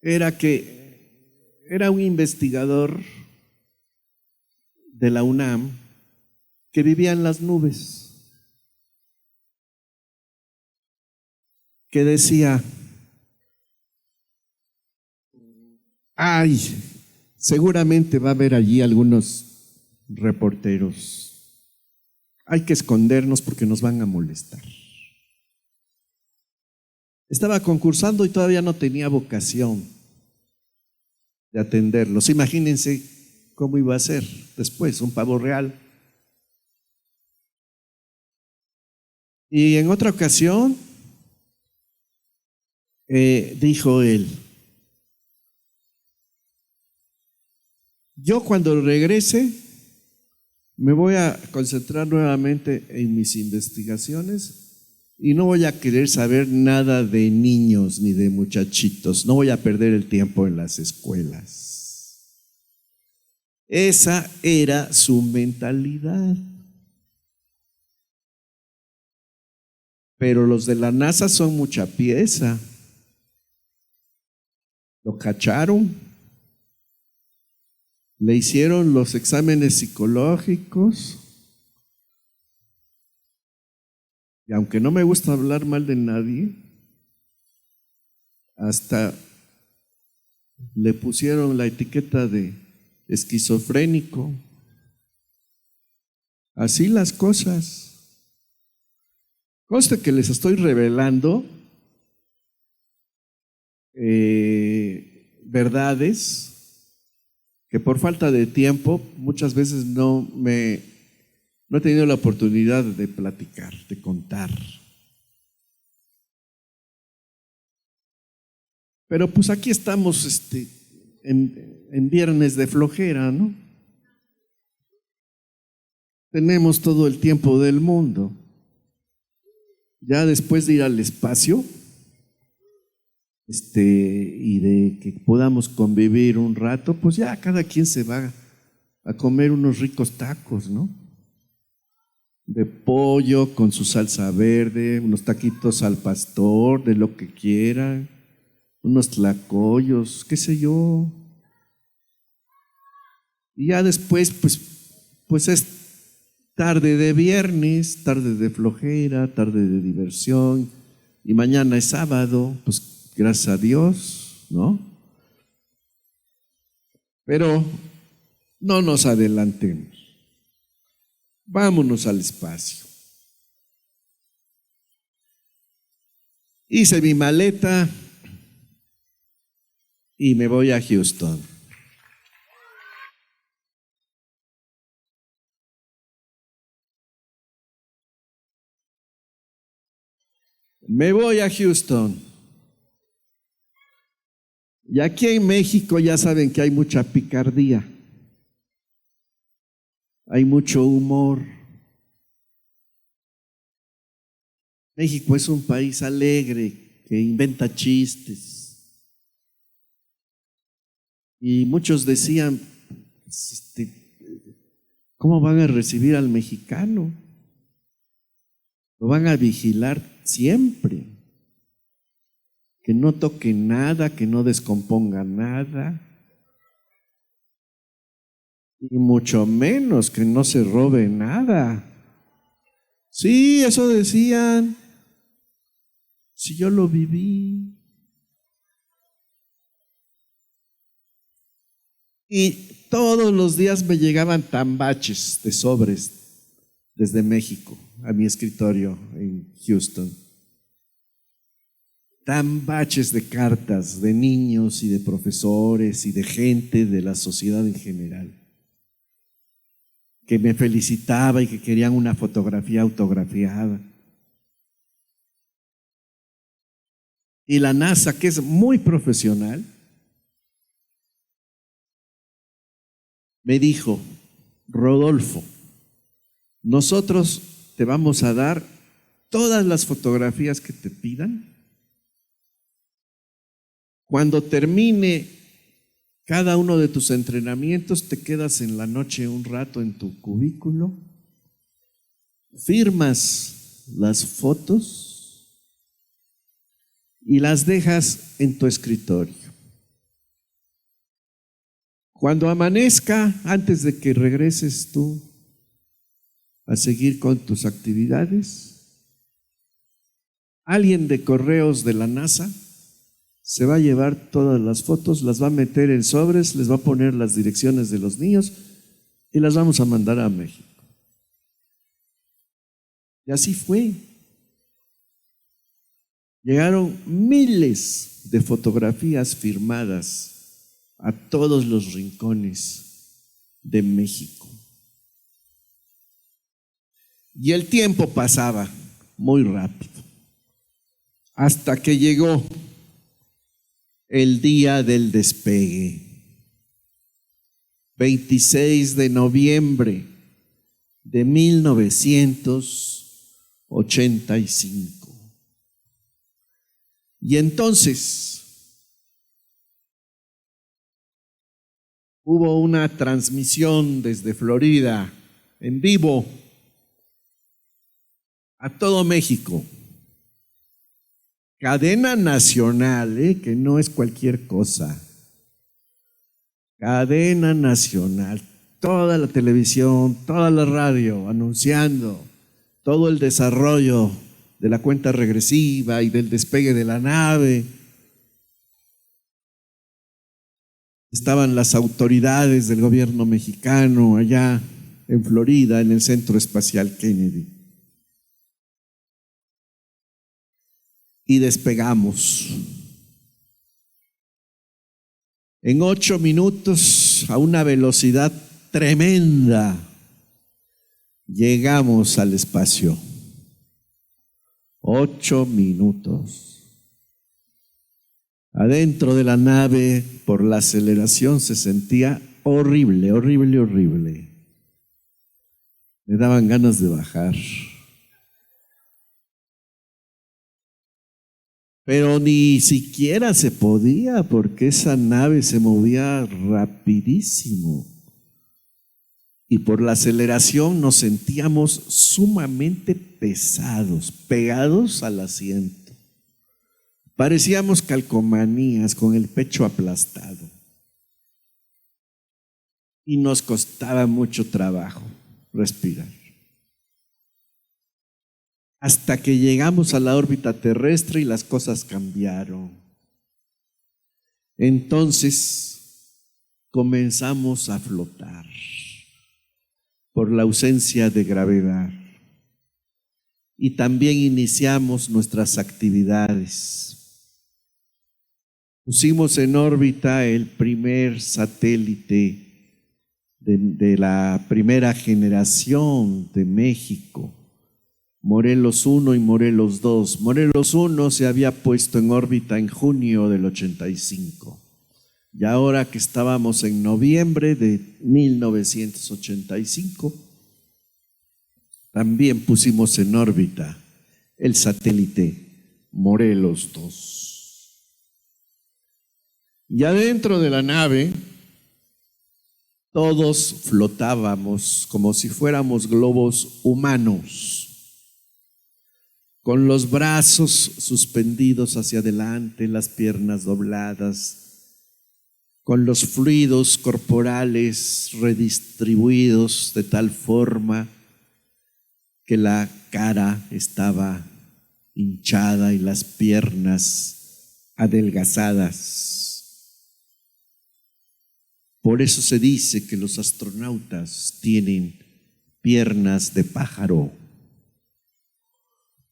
era que era un investigador de la UNAM que vivía en las nubes, que decía, ay, seguramente va a haber allí algunos reporteros hay que escondernos porque nos van a molestar. Estaba concursando y todavía no tenía vocación de atenderlos. Imagínense cómo iba a ser después, un pavo real. Y en otra ocasión dijo él, yo cuando regrese me voy a concentrar nuevamente en mis investigaciones y no voy a querer saber nada de niños ni de muchachitos, no voy a perder el tiempo en las escuelas. Esa era su mentalidad. Pero los de la NASA son mucha pieza. Lo cacharon, le hicieron los exámenes psicológicos. Y aunque no me gusta hablar mal de nadie, hasta le pusieron la etiqueta de esquizofrénico. Así las cosas. Conste que les estoy revelando verdades que por falta de tiempo muchas veces no he tenido la oportunidad de platicar, de contar. Pero pues aquí estamos en viernes de flojera, ¿no? Tenemos todo el tiempo del mundo. Ya después de ir al espacio, y de que podamos convivir un rato, pues ya cada quien se va a comer unos ricos tacos, ¿no? De pollo con su salsa verde, unos taquitos al pastor, de lo que quieran, unos tlacoyos, qué sé yo. Y ya después, pues es tarde de viernes, tarde de flojera, tarde de diversión, y mañana es sábado, pues gracias a Dios, ¿no? Pero no nos adelantemos. Vámonos al espacio. Hice mi maleta y me voy a Houston. Me voy a Houston. Y aquí en México ya saben que hay mucha picardía, hay mucho humor. México es un país alegre que inventa chistes. Y muchos decían, ¿cómo van a recibir al mexicano? Lo van a vigilar siempre. Que no toque nada, que no descomponga nada. Y mucho menos que no se robe nada. Sí, eso decían. Si yo lo viví. Y todos los días me llegaban tambaches de sobres desde México a mi escritorio en Houston. Tambaches de cartas de niños y de profesores y de gente de la sociedad en general, que me felicitaba y que querían una fotografía autografiada. Y la NASA, que es muy profesional, me dijo, Rodolfo, nosotros te vamos a dar todas las fotografías que te pidan. Cuando termine cada uno de tus entrenamientos, te quedas en la noche un rato en tu cubículo, firmas las fotos y las dejas en tu escritorio. Cuando amanezca, antes de que regreses tú a seguir con tus actividades, alguien de correos de la NASA se va a llevar todas las fotos, las va a meter en sobres, les va a poner las direcciones de los niños y las vamos a mandar a México. Y así fue. Llegaron miles de fotografías firmadas a todos los rincones de México. Y el tiempo pasaba muy rápido, hasta que llegó el día del despegue, 26 de noviembre de 1985. Y entonces hubo una transmisión desde Florida en vivo a todo México. Cadena nacional, que no es cualquier cosa. Cadena nacional, toda la televisión, toda la radio anunciando todo el desarrollo de la cuenta regresiva y del despegue de la nave. Estaban las autoridades del gobierno mexicano allá en Florida, en el Centro Espacial Kennedy. Y despegamos. En 8 minutos, a una velocidad tremenda, llegamos al espacio. 8 minutos. Adentro de la nave, por la aceleración, se sentía horrible, horrible, horrible. Me daban ganas de bajar. Pero ni siquiera se podía, porque esa nave se movía rapidísimo. Y por la aceleración nos sentíamos sumamente pesados, pegados al asiento. Parecíamos calcomanías con el pecho aplastado. Y nos costaba mucho trabajo respirar. Hasta que llegamos a la órbita terrestre y las cosas cambiaron. Entonces comenzamos a flotar por la ausencia de gravedad. Y también iniciamos nuestras actividades. Pusimos en órbita el primer satélite de la primera generación de México, Morelos 1 y Morelos 2. Morelos 1 se había puesto en órbita en junio del 85. Y ahora que estábamos en noviembre de 1985, también pusimos en órbita el satélite Morelos 2. Y adentro de la nave, todos flotábamos como si fuéramos globos humanos, con los brazos suspendidos hacia adelante, las piernas dobladas, con los fluidos corporales redistribuidos de tal forma que la cara estaba hinchada y las piernas adelgazadas. Por eso se dice que los astronautas tienen piernas de pájaro,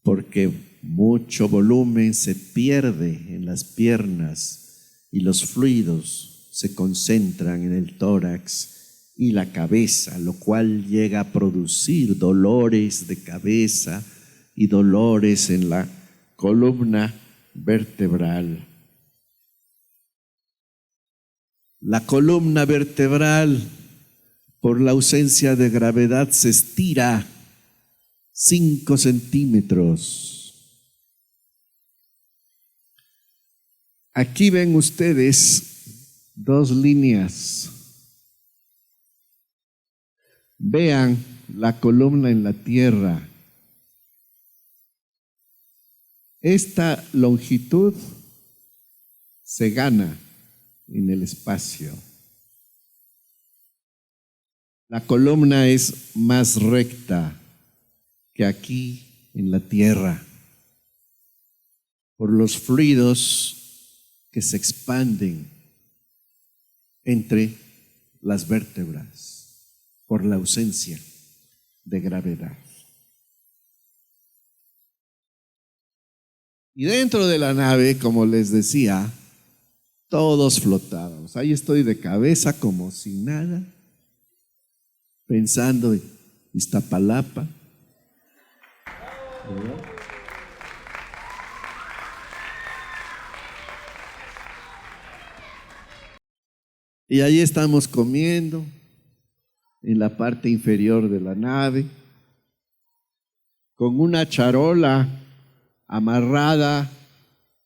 porque mucho volumen se pierde en las piernas y los fluidos se concentran en el tórax y la cabeza, lo cual llega a producir dolores de cabeza y dolores en la columna vertebral. La columna vertebral, por la ausencia de gravedad, se estira 5 centímetros. Aquí ven ustedes 2 líneas. Vean la columna en la Tierra. Esta longitud se gana en el espacio. La columna es más recta que aquí en la Tierra, por los fluidos que se expanden entre las vértebras, por la ausencia de gravedad. Y dentro de la nave, como les decía, todos flotábamos. Ahí estoy de cabeza como si nada, pensando en Iztapalapa, ¿verdad? Y ahí estamos comiendo en la parte inferior de la nave, con una charola amarrada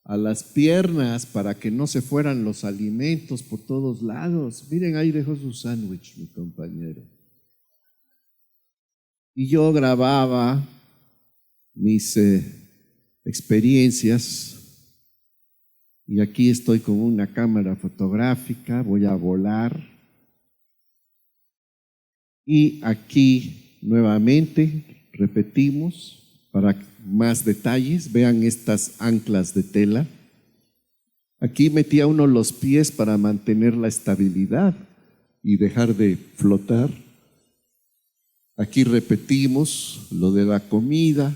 a las piernas para que no se fueran los alimentos por todos lados. Miren, ahí dejó su sándwich mi compañero. Y yo grababa mis experiencias. Y aquí estoy con una cámara fotográfica, voy a volar. Y aquí nuevamente repetimos para más detalles. Vean estas anclas de tela. Aquí metía uno los pies para mantener la estabilidad y dejar de flotar. Aquí repetimos lo de la comida.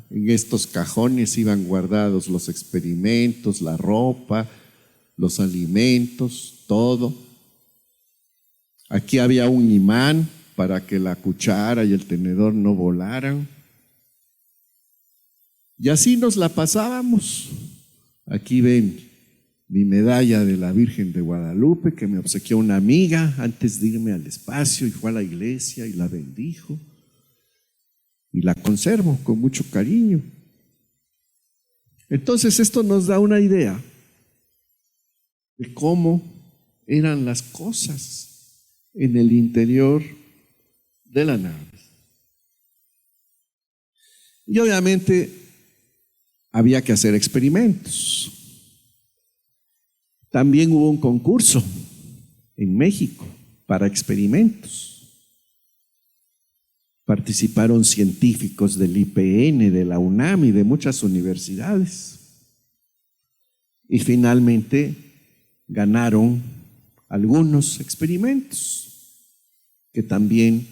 En estos cajones iban guardados los experimentos, la ropa, los alimentos, todo. Aquí había un imán para que la cuchara y el tenedor no volaran. Y así nos la pasábamos. Aquí ven mi medalla de la Virgen de Guadalupe que me obsequió una amiga antes de irme al espacio, y fue a la iglesia y la bendijo. Y la conservo con mucho cariño. Entonces esto nos da una idea de cómo eran las cosas en el interior de la nave. Y obviamente había que hacer experimentos. También hubo un concurso en México para experimentos. Participaron científicos del IPN, de la UNAM y de muchas universidades. Y finalmente ganaron algunos experimentos que también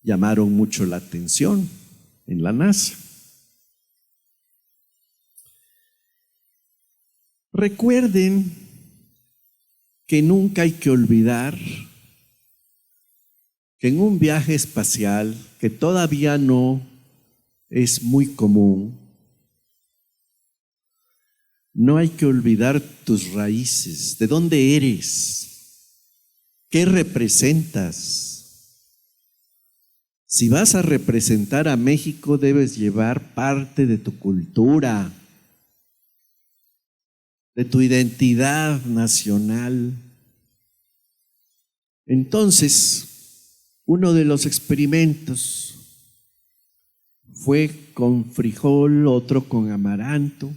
llamaron mucho la atención en la NASA. Recuerden que nunca hay que olvidar que en un viaje espacial que todavía no es muy común, no hay que olvidar tus raíces, de dónde eres, qué representas. Si vas a representar a México, debes llevar parte de tu cultura, de tu identidad nacional. Entonces, uno de los experimentos fue con frijol, otro con amaranto,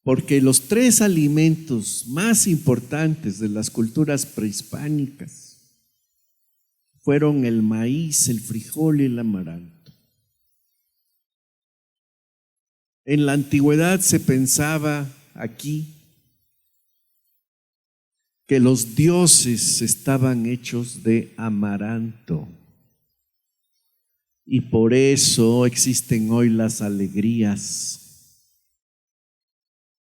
porque los tres alimentos más importantes de las culturas prehispánicas fueron el maíz, el frijol y el amaranto. En la antigüedad se pensaba aquí que los dioses estaban hechos de amaranto y por eso existen hoy las alegrías,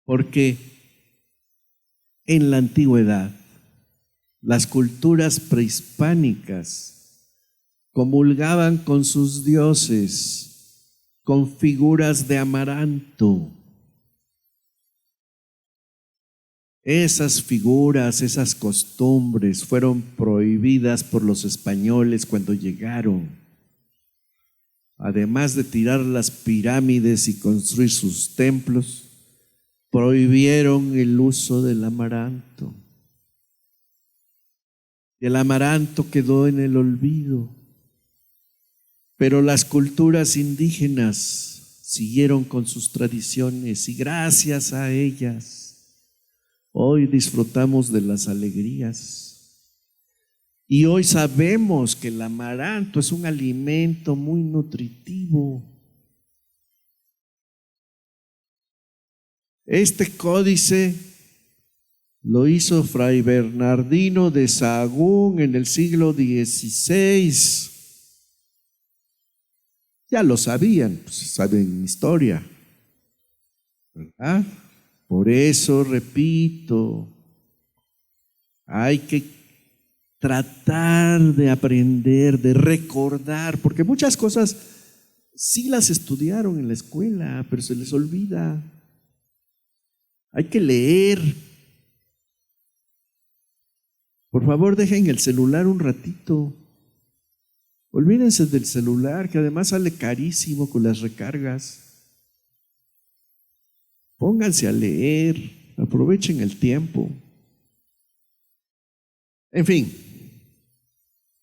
porque en la antigüedad las culturas prehispánicas comulgaban con sus dioses con figuras de amaranto. Esas figuras, esas costumbres fueron prohibidas por los españoles cuando llegaron. Además de tirar las pirámides y construir sus templos, prohibieron el uso del amaranto. Y el amaranto quedó en el olvido. Pero las culturas indígenas siguieron con sus tradiciones y gracias a ellas hoy disfrutamos de las alegrías. Y hoy sabemos que el amaranto es un alimento muy nutritivo. Este códice lo hizo Fray Bernardino de Sahagún en el siglo XVI. Ya lo sabían, pues saben historia. ¿verdad? Por eso, repito, hay que tratar de aprender, de recordar, porque muchas cosas sí las estudiaron en la escuela, pero se les olvida. Hay que leer. Por favor, dejen el celular un ratito. Olvídense del celular, que además sale carísimo con las recargas. Pónganse a leer, aprovechen el tiempo. En fin,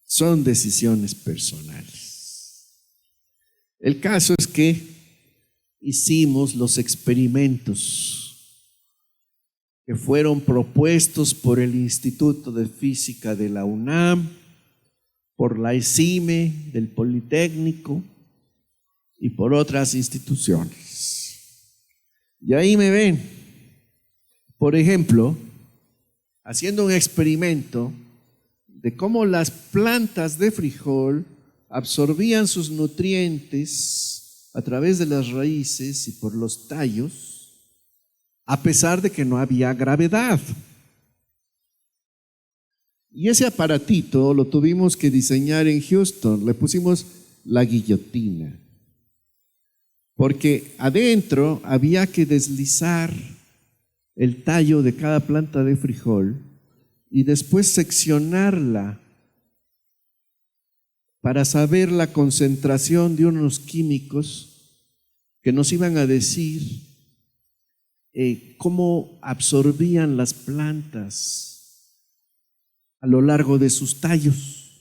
son decisiones personales. El caso es que hicimos los experimentos que fueron propuestos por el Instituto de Física de la UNAM, por la ESIME del Politécnico y por otras instituciones. Y ahí me ven, por ejemplo, haciendo un experimento de cómo las plantas de frijol absorbían sus nutrientes a través de las raíces y por los tallos, a pesar de que no había gravedad. Y ese aparatito lo tuvimos que diseñar en Houston, le pusimos la guillotina, porque adentro había que deslizar el tallo de cada planta de frijol y después seccionarla para saber la concentración de unos químicos que nos iban a decir cómo absorbían las plantas a lo largo de sus tallos.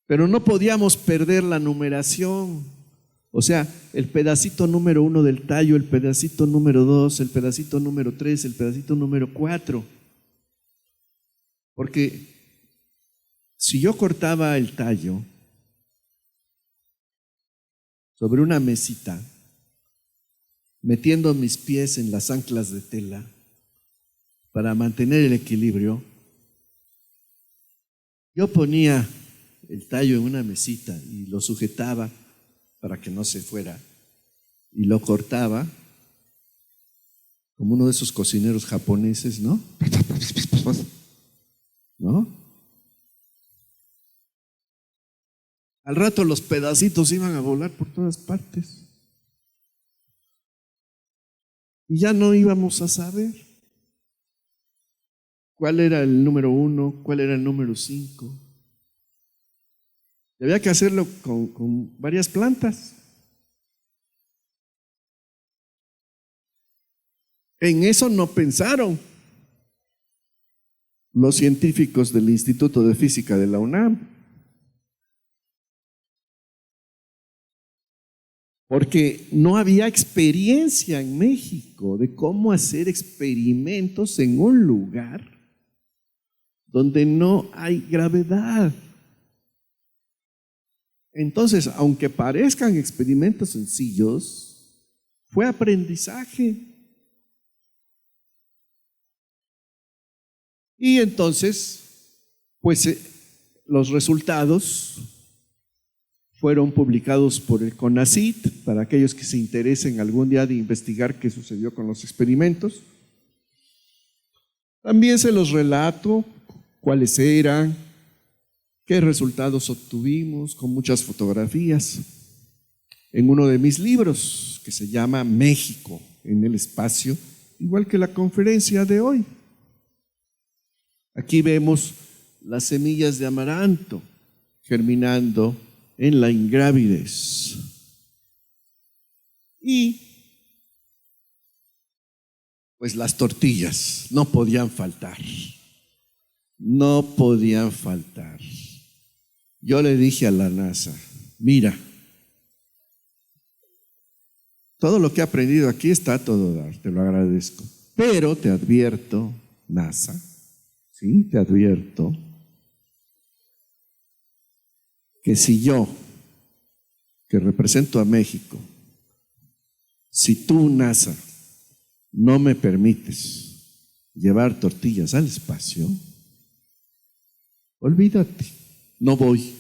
Pero no podíamos perder la numeración. O sea, el pedacito número 1 del tallo, el pedacito número 2, el pedacito número 3, el pedacito número 4. Porque si yo cortaba el tallo sobre una mesita, metiendo mis pies en las anclas de tela para mantener el equilibrio, yo ponía el tallo en una mesita y lo sujetaba para que no se fuera, y lo cortaba como uno de esos cocineros japoneses, ¿no? ¿No? Al rato los pedacitos iban a volar por todas partes y ya no íbamos a saber cuál era el número 1, cuál era el número 5. Y había que hacerlo con varias plantas. En eso no pensaron los científicos del Instituto de Física de la UNAM. Porque no había experiencia en México de cómo hacer experimentos en un lugar donde no hay gravedad. Entonces, aunque parezcan experimentos sencillos, fue aprendizaje. Y entonces, pues los resultados fueron publicados por el CONACYT, para aquellos que se interesen algún día de investigar qué sucedió con los experimentos. También se los relato cuáles eran, qué resultados obtuvimos, con muchas fotografías, en uno de mis libros que se llama México en el espacio, igual que la conferencia de hoy. Aquí vemos las semillas de amaranto germinando en la ingrávidez. Y pues las tortillas no podían faltar. No podían faltar. Yo le dije a la NASA, mira, todo lo que he aprendido aquí está a todo dar, te lo agradezco. Pero te advierto, NASA, sí, te advierto, que si yo, que represento a México, si tú, NASA, no me permites llevar tortillas al espacio, olvídate, no voy.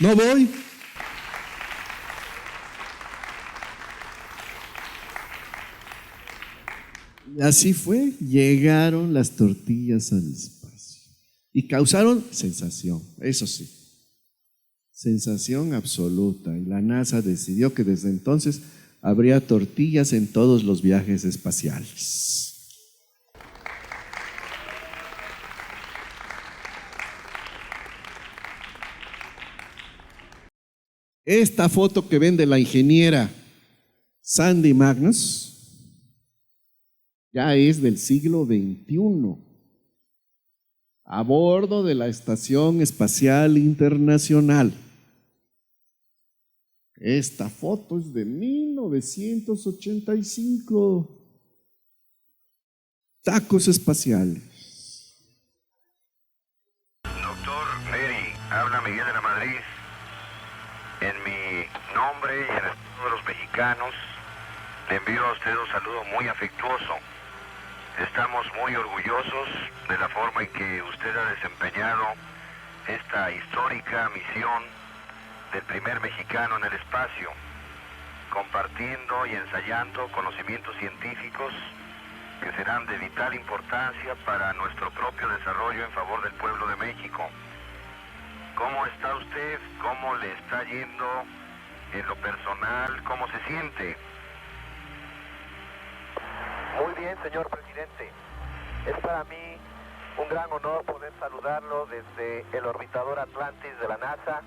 No voy. Y así fue, llegaron las tortillas al espacio y causaron sensación, eso sí, sensación absoluta. Y la NASA decidió que desde entonces habría tortillas en todos los viajes espaciales. Esta foto que ven de la ingeniera Sandy Magnus ya es del siglo XXI, a bordo de la Estación Espacial Internacional. Esta foto es de 1985. Tacos espaciales. Doctor Neri, habla Miguel de la Madrid. En mi nombre y en el de los mexicanos, le envío a usted un saludo muy afectuoso. Estamos muy orgullosos de la forma en que usted ha desempeñado esta histórica misión del primer mexicano en el espacio, compartiendo y ensayando conocimientos científicos que serán de vital importancia para nuestro propio desarrollo en favor del pueblo de México. ¿Cómo está usted? ¿Cómo le está yendo en lo personal? ¿Cómo se siente? Muy bien, señor presidente. Es para mí un gran honor poder saludarlo desde el orbitador Atlantis de la NASA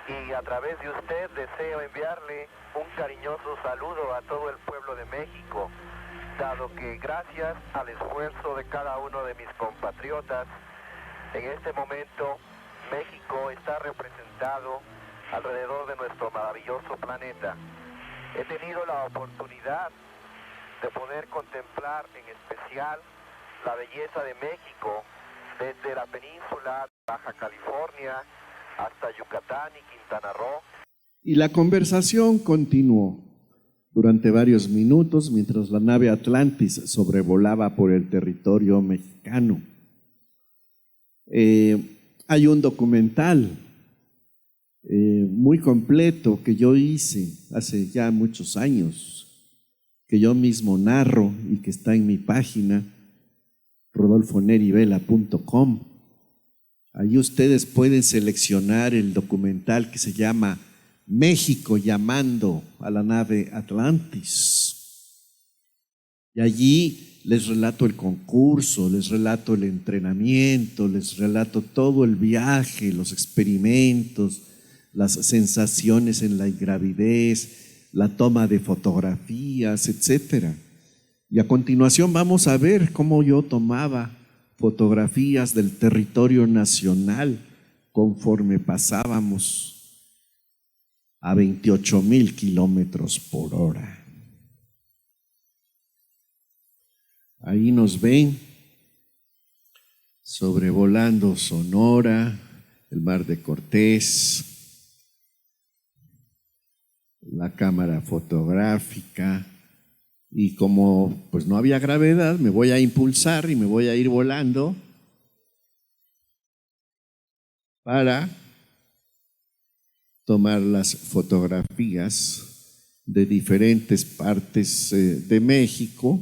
y a través de usted deseo enviarle un cariñoso saludo a todo el pueblo de México, dado que gracias al esfuerzo de cada uno de mis compatriotas, en este momento México está representado alrededor de nuestro maravilloso planeta. He tenido la oportunidad de poder contemplar en especial la belleza de México desde la península de Baja California hasta Yucatán y Quintana Roo. Y la conversación continuó durante varios minutos mientras la nave Atlantis sobrevolaba por el territorio mexicano. Hay un documental muy completo que yo hice hace ya muchos años, que yo mismo narro y que está en mi página rodolfonerivela.com. Ahí ustedes pueden seleccionar el documental que se llama México llamando a la nave Atlantis. Y allí les relato el concurso, les relato el entrenamiento, les relato todo el viaje, los experimentos, las sensaciones en la gravidez, la toma de fotografías, etc. Y a continuación vamos a ver cómo yo tomaba fotografías del territorio nacional conforme pasábamos a 28,000 kilómetros por hora. Ahí nos ven sobrevolando Sonora, el Mar de Cortés, la cámara fotográfica, y como pues no había gravedad, me voy a impulsar y me voy a ir volando para tomar las fotografías de diferentes partes de México.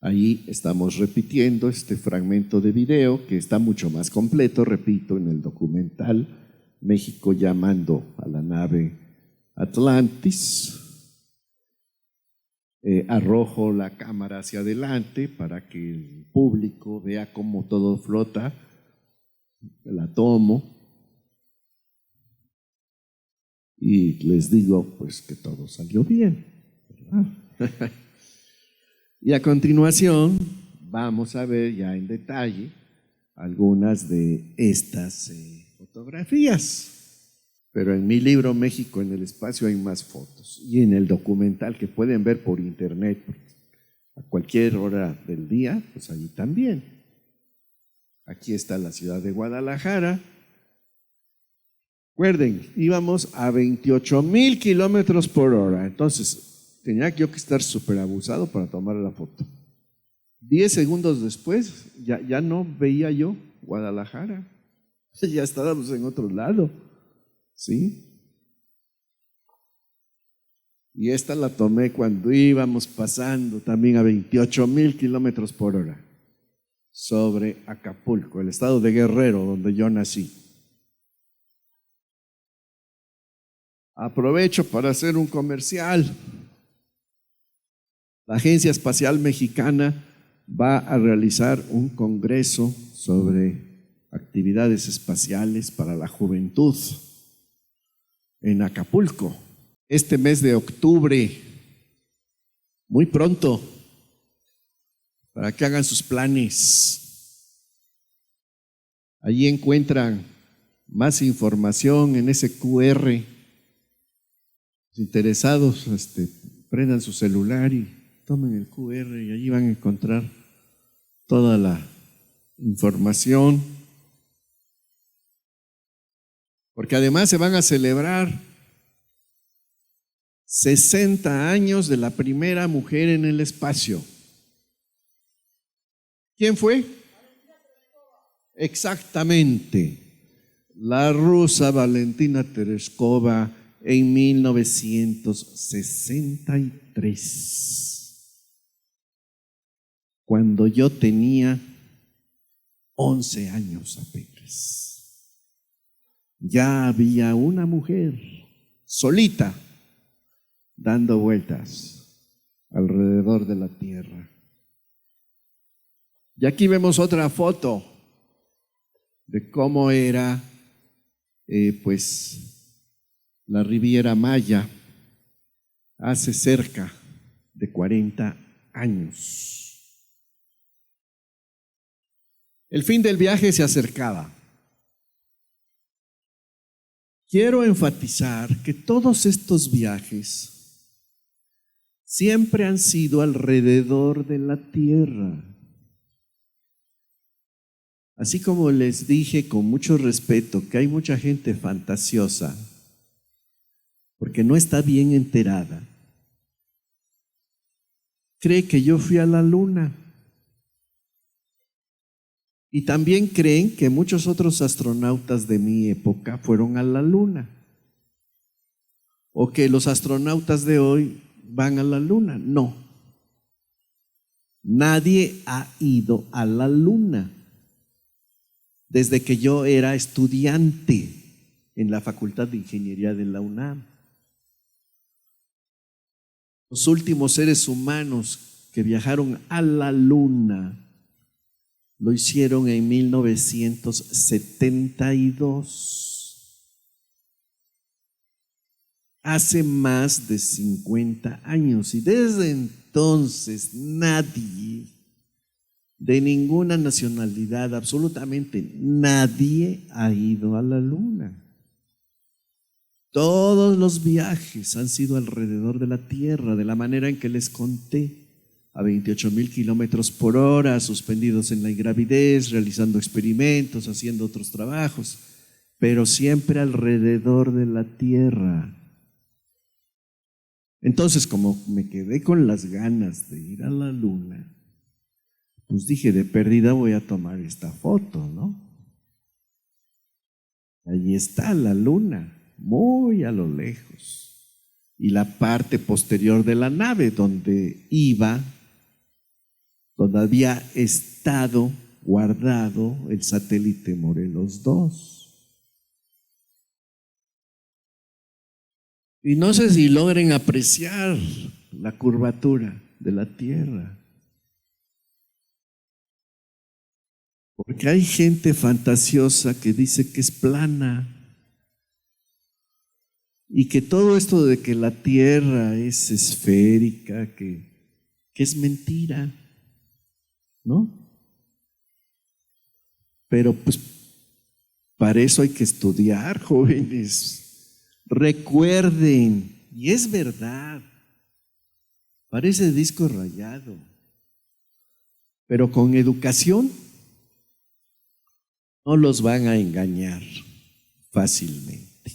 Ahí estamos repitiendo este fragmento de video que está mucho más completo, repito, en el documental México llamando a la nave Atlantis. Arrojo la cámara hacia adelante para que el público vea cómo todo flota. La tomo y les digo pues que todo salió bien, ¿verdad? Y a continuación vamos a ver ya en detalle algunas de estas fotografías. Pero en mi libro México en el espacio hay más fotos. Y en el documental que pueden ver por internet a cualquier hora del día, pues allí también. Aquí está la ciudad de Guadalajara. Recuerden, íbamos a 28,000 kilómetros por hora. Entonces, tenía yo que estar súper abusado para tomar la foto. 10 segundos después, ya no veía yo Guadalajara. Ya estábamos en otro lado, ¿sí? Y esta la tomé cuando íbamos pasando también a 28,000 kilómetros por hora sobre Acapulco, el estado de Guerrero, donde yo nací. Aprovecho para hacer un comercial. La Agencia Espacial Mexicana va a realizar un congreso sobre actividades espaciales para la juventud en Acapulco, este mes de octubre, muy pronto, para que hagan sus planes. Allí encuentran más información en ese QR. Los interesados, prendan su celular y tomen el QR y allí van a encontrar toda la información. Porque además se van a celebrar 60 años de la primera mujer en el espacio. ¿Quién fue? Exactamente, la rusa Valentina Tereshkova en 1963, cuando yo tenía 11 años apenas. Ya había una mujer solita dando vueltas alrededor de la Tierra. Y aquí vemos otra foto de cómo era la Riviera Maya hace cerca de 40 años. El fin del viaje se acercaba. Quiero enfatizar que todos estos viajes siempre han sido alrededor de la Tierra. Así como les dije con mucho respeto que hay mucha gente fantasiosa porque no está bien enterada, cree que yo fui a la Luna. Y también creen que muchos otros astronautas de mi época fueron a la Luna. O que los astronautas de hoy van a la Luna. No. Nadie ha ido a la Luna desde que yo era estudiante en la Facultad de Ingeniería de la UNAM. Los últimos seres humanos que viajaron a la Luna lo hicieron en 1972. Hace más de 50 años. Y desde entonces nadie de ninguna nacionalidad, absolutamente nadie ha ido a la Luna. Todos los viajes han sido alrededor de la Tierra, de la manera en que les conté, a 28,000 kilómetros por hora, suspendidos en la ingravidez, realizando experimentos, haciendo otros trabajos, pero siempre alrededor de la Tierra. Entonces, como me quedé con las ganas de ir a la Luna, pues dije, de perdida voy a tomar esta foto, ¿no? Allí está la Luna, muy a lo lejos, y la parte posterior de la nave donde había estado guardado el satélite Morelos 2. Y no sé si logren apreciar la curvatura de la Tierra. Porque hay gente fantasiosa que dice que es plana y que todo esto de que la Tierra es esférica, que es mentira, ¿no? Pero pues para eso hay que estudiar, jóvenes. Recuerden, y es verdad, parece disco rayado, pero con educación no los van a engañar fácilmente.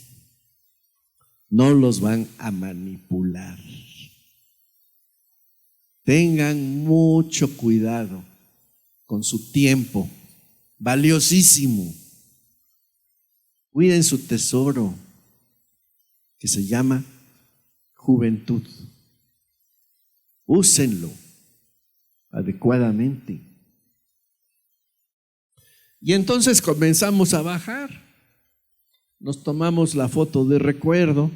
No los van a manipular. Tengan mucho cuidado con su tiempo, valiosísimo. Cuiden su tesoro, que se llama juventud. Úsenlo adecuadamente. Y entonces comenzamos a bajar. Nos tomamos la foto de recuerdo,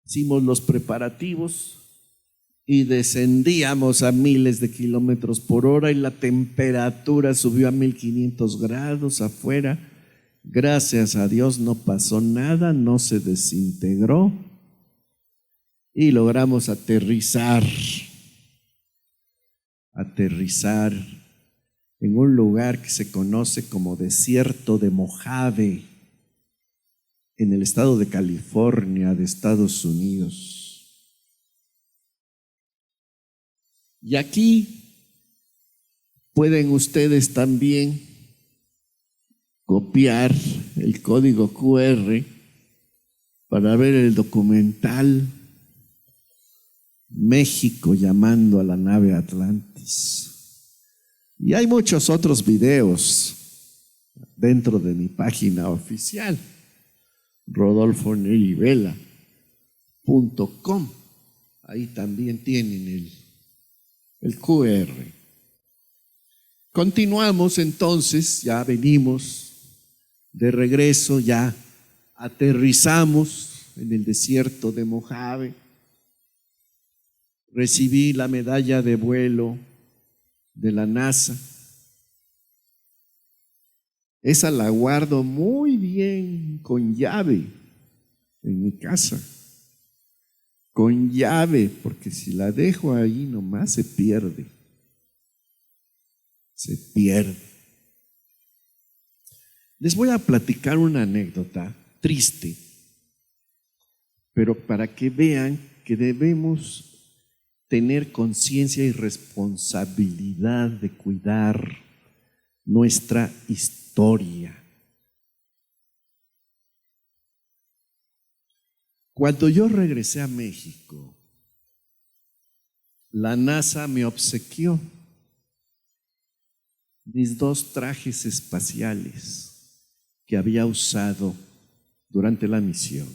hicimos los preparativos y descendíamos a miles de kilómetros por hora y la temperatura subió a 1500 grados afuera. Gracias a Dios no pasó nada, no se desintegró y logramos aterrizar en un lugar que se conoce como Desierto de Mojave, en el estado de California, de Estados Unidos. Y aquí pueden ustedes también copiar el código QR para ver el documental México llamando a la nave Atlantis. Y hay muchos otros videos dentro de mi página oficial, rodolfonerivela.com. Ahí también tienen el QR. Continuamos entonces, ya venimos de regreso, ya aterrizamos en el desierto de Mojave. Recibí la medalla de vuelo de la NASA. Esa la guardo muy bien con llave en mi casa. Con llave, porque si la dejo ahí nomás se pierde. Se pierde. Les voy a platicar una anécdota triste, pero para que vean que debemos tener conciencia y responsabilidad de cuidar nuestra historia. Cuando yo regresé a México, la NASA me obsequió mis 2 trajes espaciales que había usado durante la misión.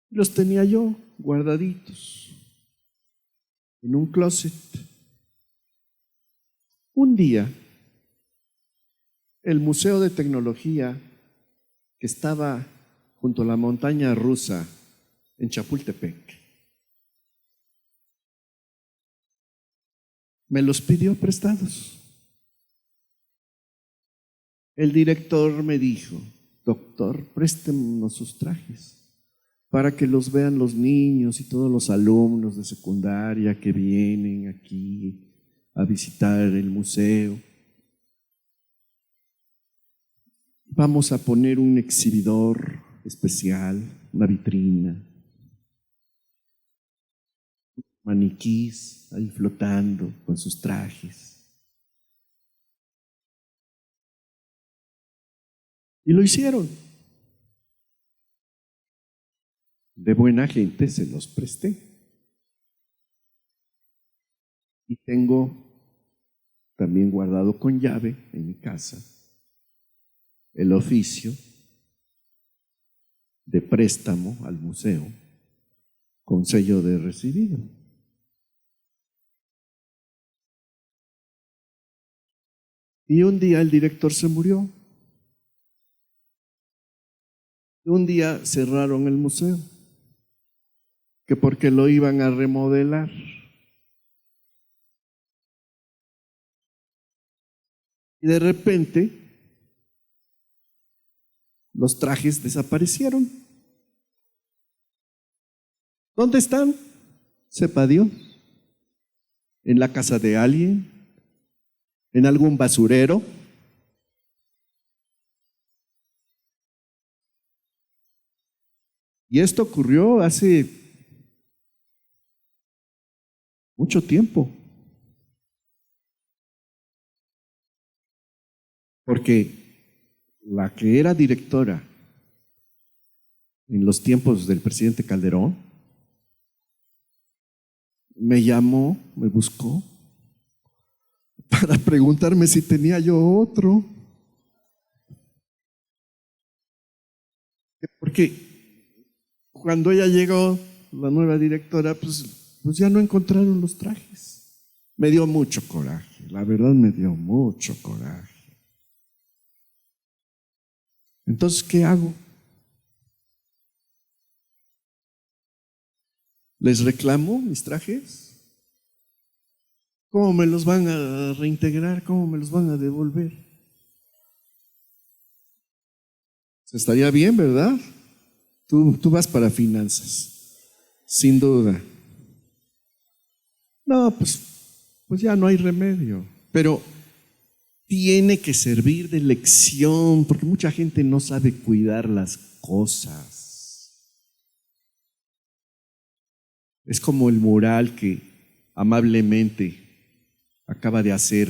Los tenía yo guardaditos en un closet. Un día, el Museo de Tecnología, que estaba junto a la montaña rusa en Chapultepec, me los pidió prestados. El director me dijo: doctor, préstenos sus trajes para que los vean los niños y todos los alumnos de secundaria que vienen aquí a visitar el museo. Vamos a poner un exhibidor especial, una vitrina, maniquís ahí flotando con sus trajes. Y lo hicieron. De buena gente se los presté. Y tengo también guardado con llave en mi casa el oficio de préstamo al museo con sello de recibido. Y un día el director se murió. Un día cerraron el museo, que porque lo iban a remodelar. Y de repente los trajes desaparecieron. ¿Dónde están? Sepa Dios. ¿En la casa de alguien? ¿En algún basurero? Y esto ocurrió hace mucho tiempo. Porque la que era directora en los tiempos del presidente Calderón me llamó, me buscó para preguntarme si tenía yo otro. Porque cuando ella llegó, la nueva directora, pues ya no encontraron los trajes. Me dio mucho coraje, la verdad me dio mucho coraje. Entonces, ¿qué hago? ¿Les reclamo mis trajes? ¿Cómo me los van a reintegrar? ¿Cómo me los van a devolver? Estaría bien, ¿verdad? Tú vas para finanzas, sin duda. No, pues ya no hay remedio. Pero tiene que servir de lección, porque mucha gente no sabe cuidar las cosas. Es como el mural que amablemente acaba de hacer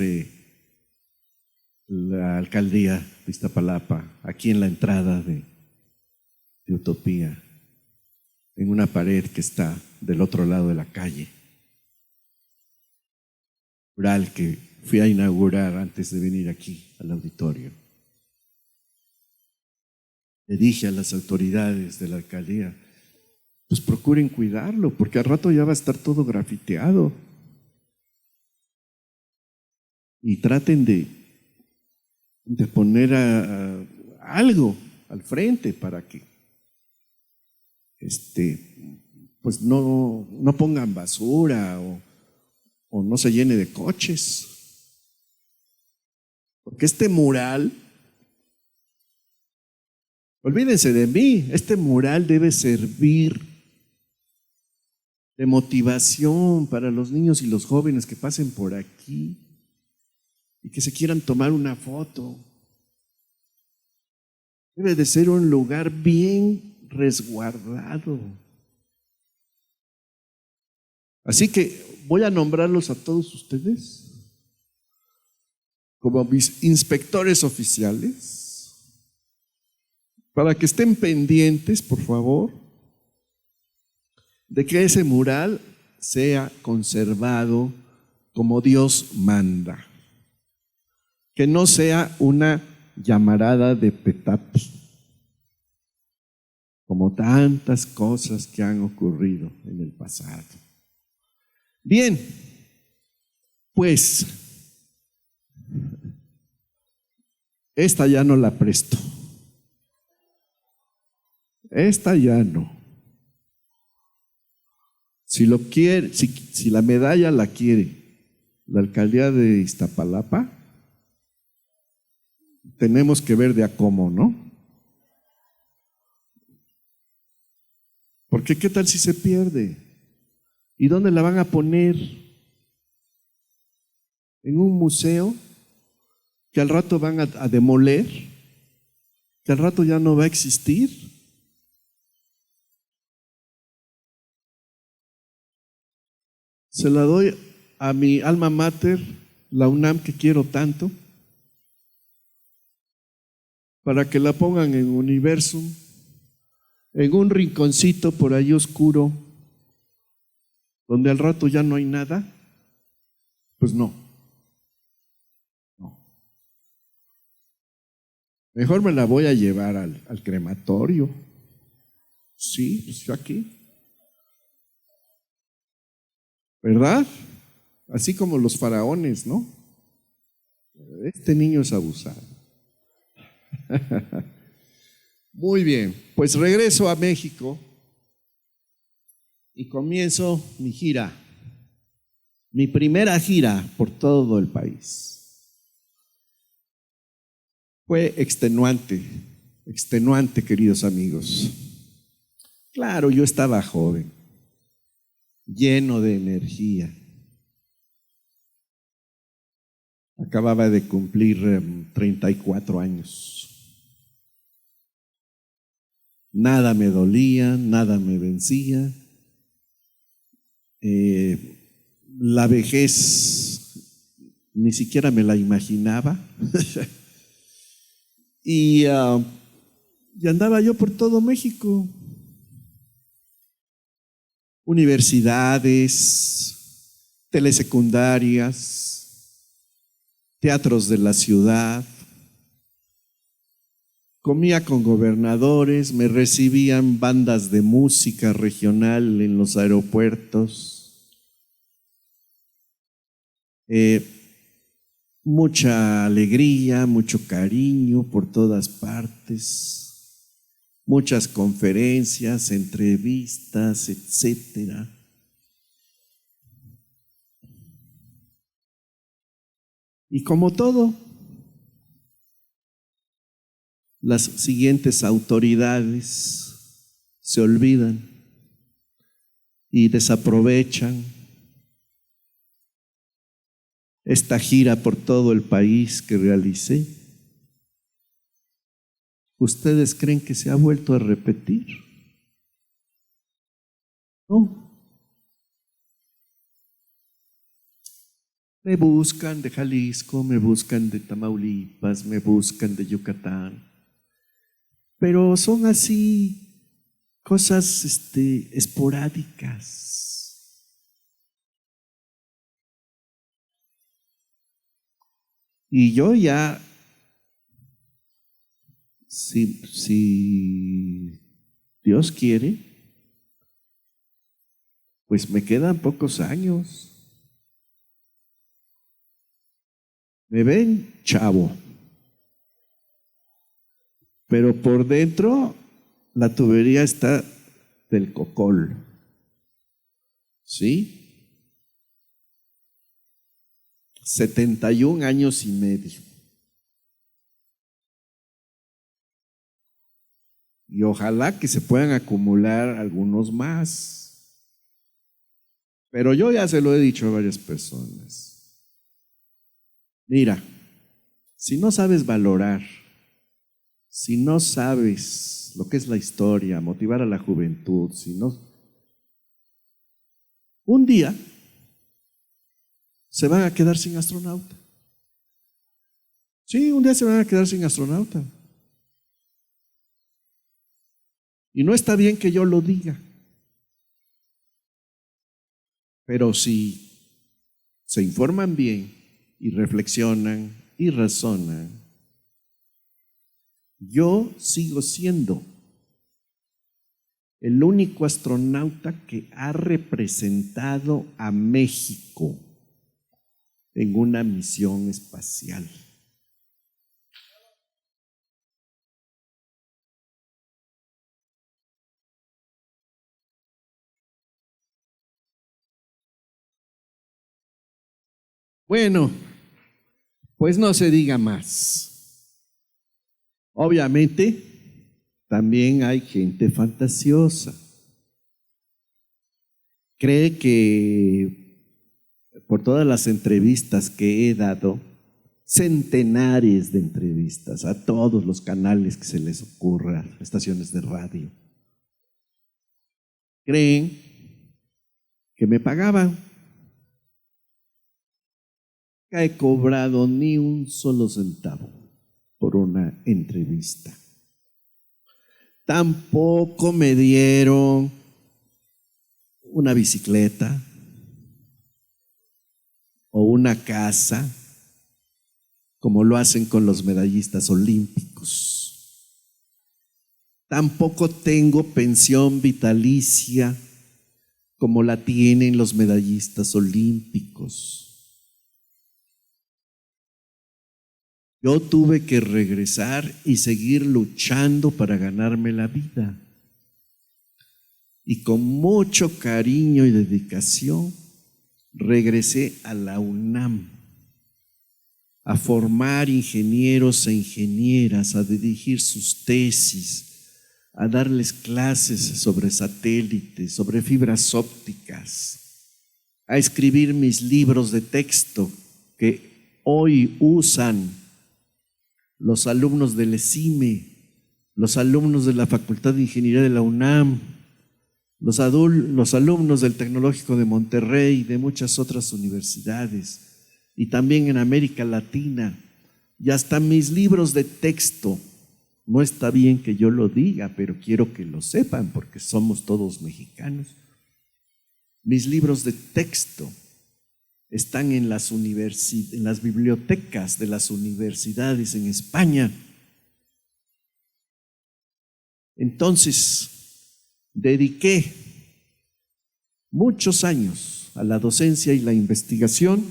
la alcaldía de Iztapalapa, aquí en la entrada de Utopía, en una pared que está del otro lado de la calle. Mural que fui a inaugurar antes de venir aquí al auditorio. Le dije a las autoridades de la alcaldía, pues procuren cuidarlo, porque al rato ya va a estar todo grafiteado. Y traten de poner algo al frente para que pues no pongan basura o no se llene de coches. Porque este mural, olvídense de mí, este mural debe servir de motivación para los niños y los jóvenes que pasen por aquí y que se quieran tomar una foto. Debe de ser un lugar bien resguardado. Así que voy a nombrarlos a todos ustedes como mis inspectores oficiales para que estén pendientes, por favor, de que ese mural sea conservado como Dios manda. Que no sea una llamarada de petate, como tantas cosas que han ocurrido en el pasado. Bien, pues esta ya no la presto. Esta ya no. Si lo quiere, si la medalla la quiere la alcaldía de Iztapalapa, tenemos que ver de a cómo, ¿no? Porque ¿qué tal si se pierde? ¿Y dónde la van a poner? ¿En un museo que al rato van a demoler? ¿Que al rato ya no va a existir? Se la doy a mi alma mater, la UNAM, que quiero tanto, para que la pongan en Universum, en un rinconcito por ahí oscuro, donde al rato ya no hay nada. Pues no. Mejor me la voy a llevar al crematorio. Sí, pues yo aquí. ¿Verdad? Así como los faraones, ¿no? Este niño es abusado. Muy bien, pues regreso a México y comienzo mi gira, mi primera gira por todo el país. Fue extenuante, queridos amigos. Claro, yo estaba joven, lleno de energía. Acababa de cumplir 34 años. Nada me dolía, nada me vencía. La vejez ni siquiera me la imaginaba. y andaba yo por todo México. Universidades, telesecundarias, teatros de la ciudad, comía con gobernadores, me recibían bandas de música regional en los aeropuertos. Mucha alegría, mucho cariño por todas partes, muchas conferencias, entrevistas, etcétera. Y como todo, las siguientes autoridades se olvidan y desaprovechan esta gira por todo el país que realicé. ¿Ustedes creen que se ha vuelto a repetir? No. Me buscan de Jalisco, me buscan de Tamaulipas, me buscan de Yucatán. Pero son así cosas esporádicas. Y yo ya, si Dios quiere, pues me quedan pocos años. Me ven chavo, pero por dentro la tubería está del cocol. ¿Sí? 71 años y medio. Y ojalá que se puedan acumular algunos más. Pero yo ya se lo he dicho a varias personas. Mira, si no sabes valorar, si no sabes lo que es la historia, motivar a la juventud, si no, un día se van a quedar sin astronauta. Sí, un día se van a quedar sin astronauta. Y no está bien que yo lo diga. Pero si se informan bien y reflexionan y razonan, yo sigo siendo el único astronauta que ha representado a México en una misión espacial. Bueno, pues no se diga más. Obviamente, también hay gente fantasiosa. Cree que por todas las entrevistas que he dado, centenares de entrevistas a todos los canales que se les ocurra, estaciones de radio, creen que me pagaban. Nunca he cobrado ni un solo centavo por una entrevista. Tampoco me dieron una bicicleta o una casa, como lo hacen con los medallistas olímpicos. Tampoco tengo pensión vitalicia, como la tienen los medallistas olímpicos. Yo tuve que regresar y seguir luchando para ganarme la vida. Y con mucho cariño y dedicación, regresé a la UNAM a formar ingenieros e ingenieras, a dirigir sus tesis, a darles clases sobre satélites, sobre fibras ópticas, a escribir mis libros de texto que hoy usan los alumnos del ESIME, los alumnos de la Facultad de Ingeniería de la UNAM, los alumnos del Tecnológico de Monterrey y de muchas otras universidades, y también en América Latina, y hasta mis libros de texto. No está bien que yo lo diga, pero quiero que lo sepan porque somos todos mexicanos. Mis libros de texto están en las bibliotecas de las universidades en España. Entonces, dediqué muchos años a la docencia y la investigación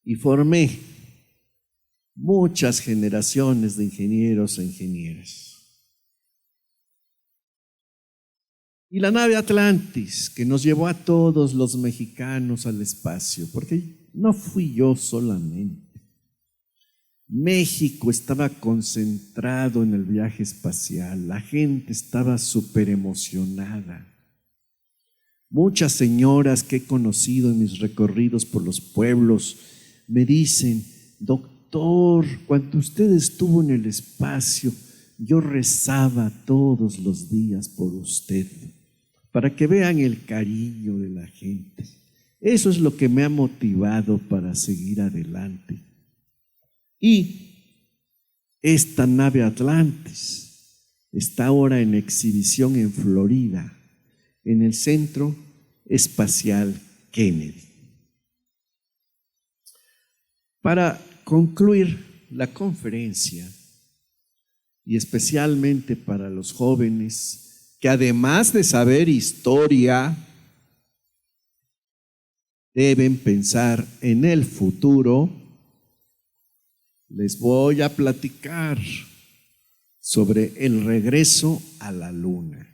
y formé muchas generaciones de ingenieros e ingenieras. Y la nave Atlantis, que nos llevó a todos los mexicanos al espacio, porque no fui yo solamente. México estaba concentrado en el viaje espacial, la gente estaba súper emocionada. Muchas señoras que he conocido en mis recorridos por los pueblos me dicen: doctor, cuando usted estuvo en el espacio, yo rezaba todos los días por usted, para que vean el cariño de la gente. Eso es lo que me ha motivado para seguir adelante. Y esta nave Atlantis está ahora en exhibición en Florida, en el Centro Espacial Kennedy. Para concluir la conferencia, y especialmente para los jóvenes que además de saber historia, deben pensar en el futuro, les voy a platicar sobre el regreso a la Luna.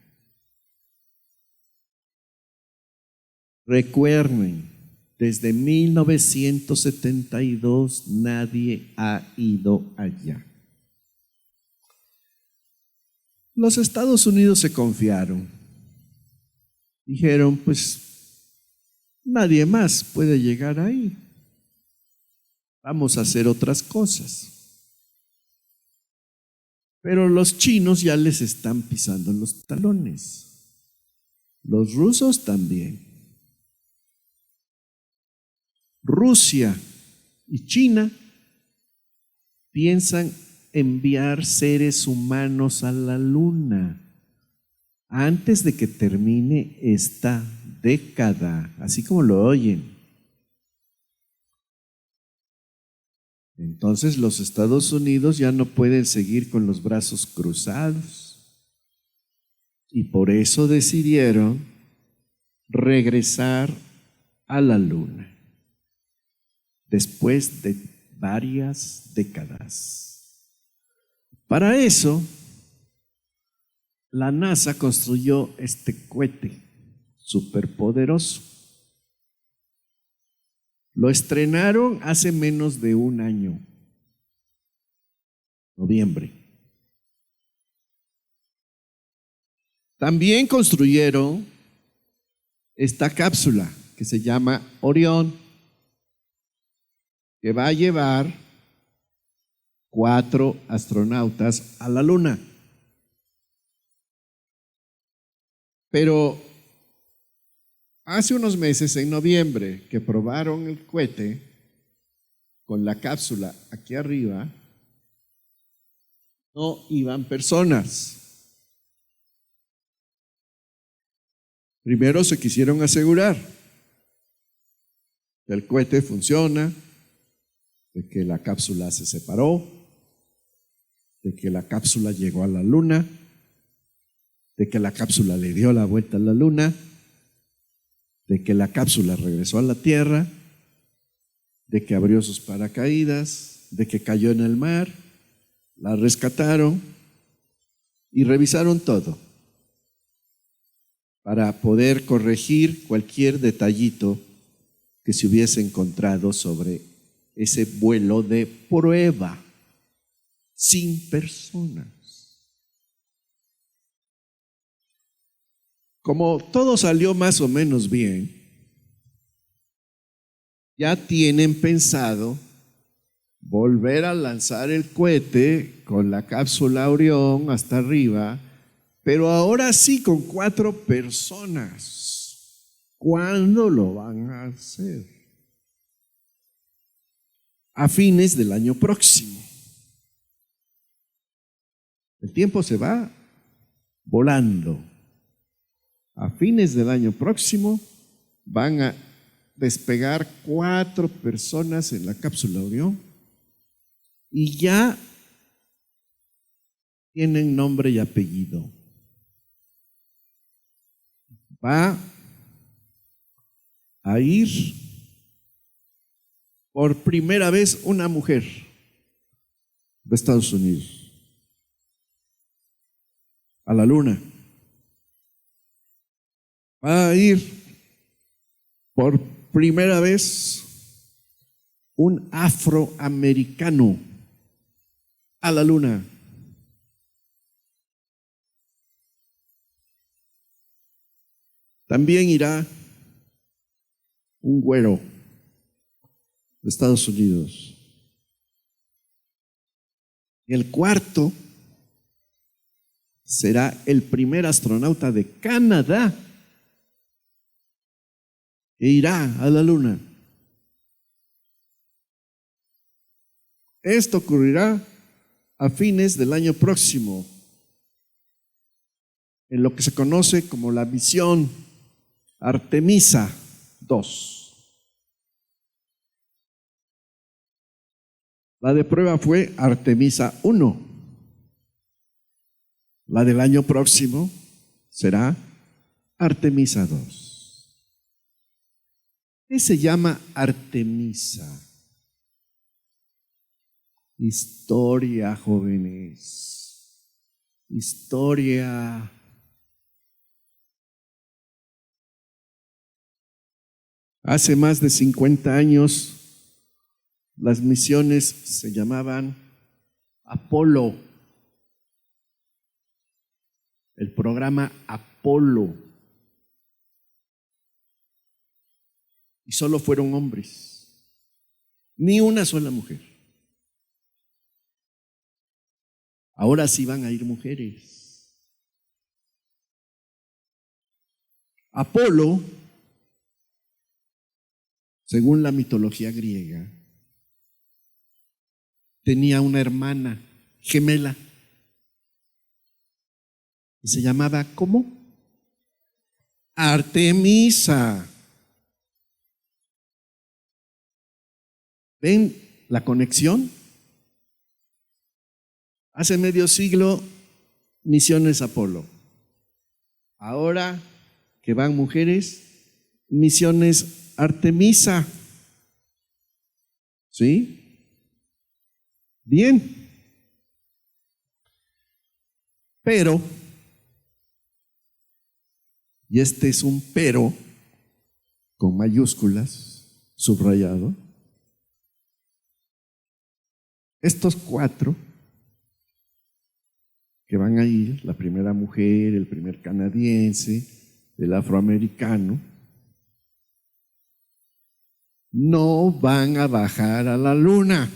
Recuerden, desde 1972 nadie ha ido allá. Los Estados Unidos se confiaron. Dijeron, pues nadie más puede llegar ahí. Vamos a hacer otras cosas. Pero los chinos ya les están pisando los talones. Los rusos también. Rusia y China piensan enviar seres humanos a la Luna antes de que termine esta década, así como lo oyen. Entonces los Estados Unidos ya no pueden seguir con los brazos cruzados y por eso decidieron regresar a la Luna después de varias décadas. Para eso, la NASA construyó este cohete superpoderoso. Lo estrenaron hace menos de un año, noviembre. También construyeron esta cápsula que se llama Orión, que va a llevar 4 astronautas a la Luna. Pero hace unos meses, en noviembre, que probaron el cohete con la cápsula aquí arriba, no iban personas. Primero se quisieron asegurar que el cohete funciona, de que la cápsula se separó, de que la cápsula llegó a la Luna, de que la cápsula le dio la vuelta a la Luna, de que la cápsula regresó a la Tierra, de que abrió sus paracaídas, de que cayó en el mar, la rescataron y revisaron todo para poder corregir cualquier detallito que se hubiese encontrado sobre ese vuelo de prueba sin personas. Como todo salió más o menos bien, ya tienen pensado volver a lanzar el cohete con la cápsula Orión hasta arriba, pero ahora sí con 4 personas. ¿Cuándo lo van a hacer? A fines del año próximo. El tiempo se va volando. A fines del año próximo van a despegar 4 personas en la cápsula Orión y ya tienen nombre y apellido. Va a ir por primera vez una mujer de Estados Unidos a la luna. Va a ir por primera vez un afroamericano a la luna. También irá un güero de Estados Unidos. El cuarto será el primer astronauta de Canadá que irá a la luna. Esto ocurrirá a fines del año próximo, en lo que se conoce como la misión Artemisa 2. La de prueba fue Artemisa 1. La del año próximo será Artemisa 2. ¿Qué se llama Artemisa? Historia, jóvenes. Historia. Hace más de 50 años, las misiones se llamaban Apolo. El programa Apolo. Y solo fueron hombres. Ni una sola mujer. Ahora sí van a ir mujeres. Apolo, según la mitología griega, tenía una hermana gemela y se llamaba ¿cómo? Artemisa. ¿Ven la conexión? Hace medio siglo, misiones Apolo. Ahora que van mujeres, misiones Artemisa. ¿Sí? Bien. Pero, y este es un pero con mayúsculas, subrayado, estos 4 que van a ir, la primera mujer, el primer canadiense, el afroamericano, no van a bajar a la luna.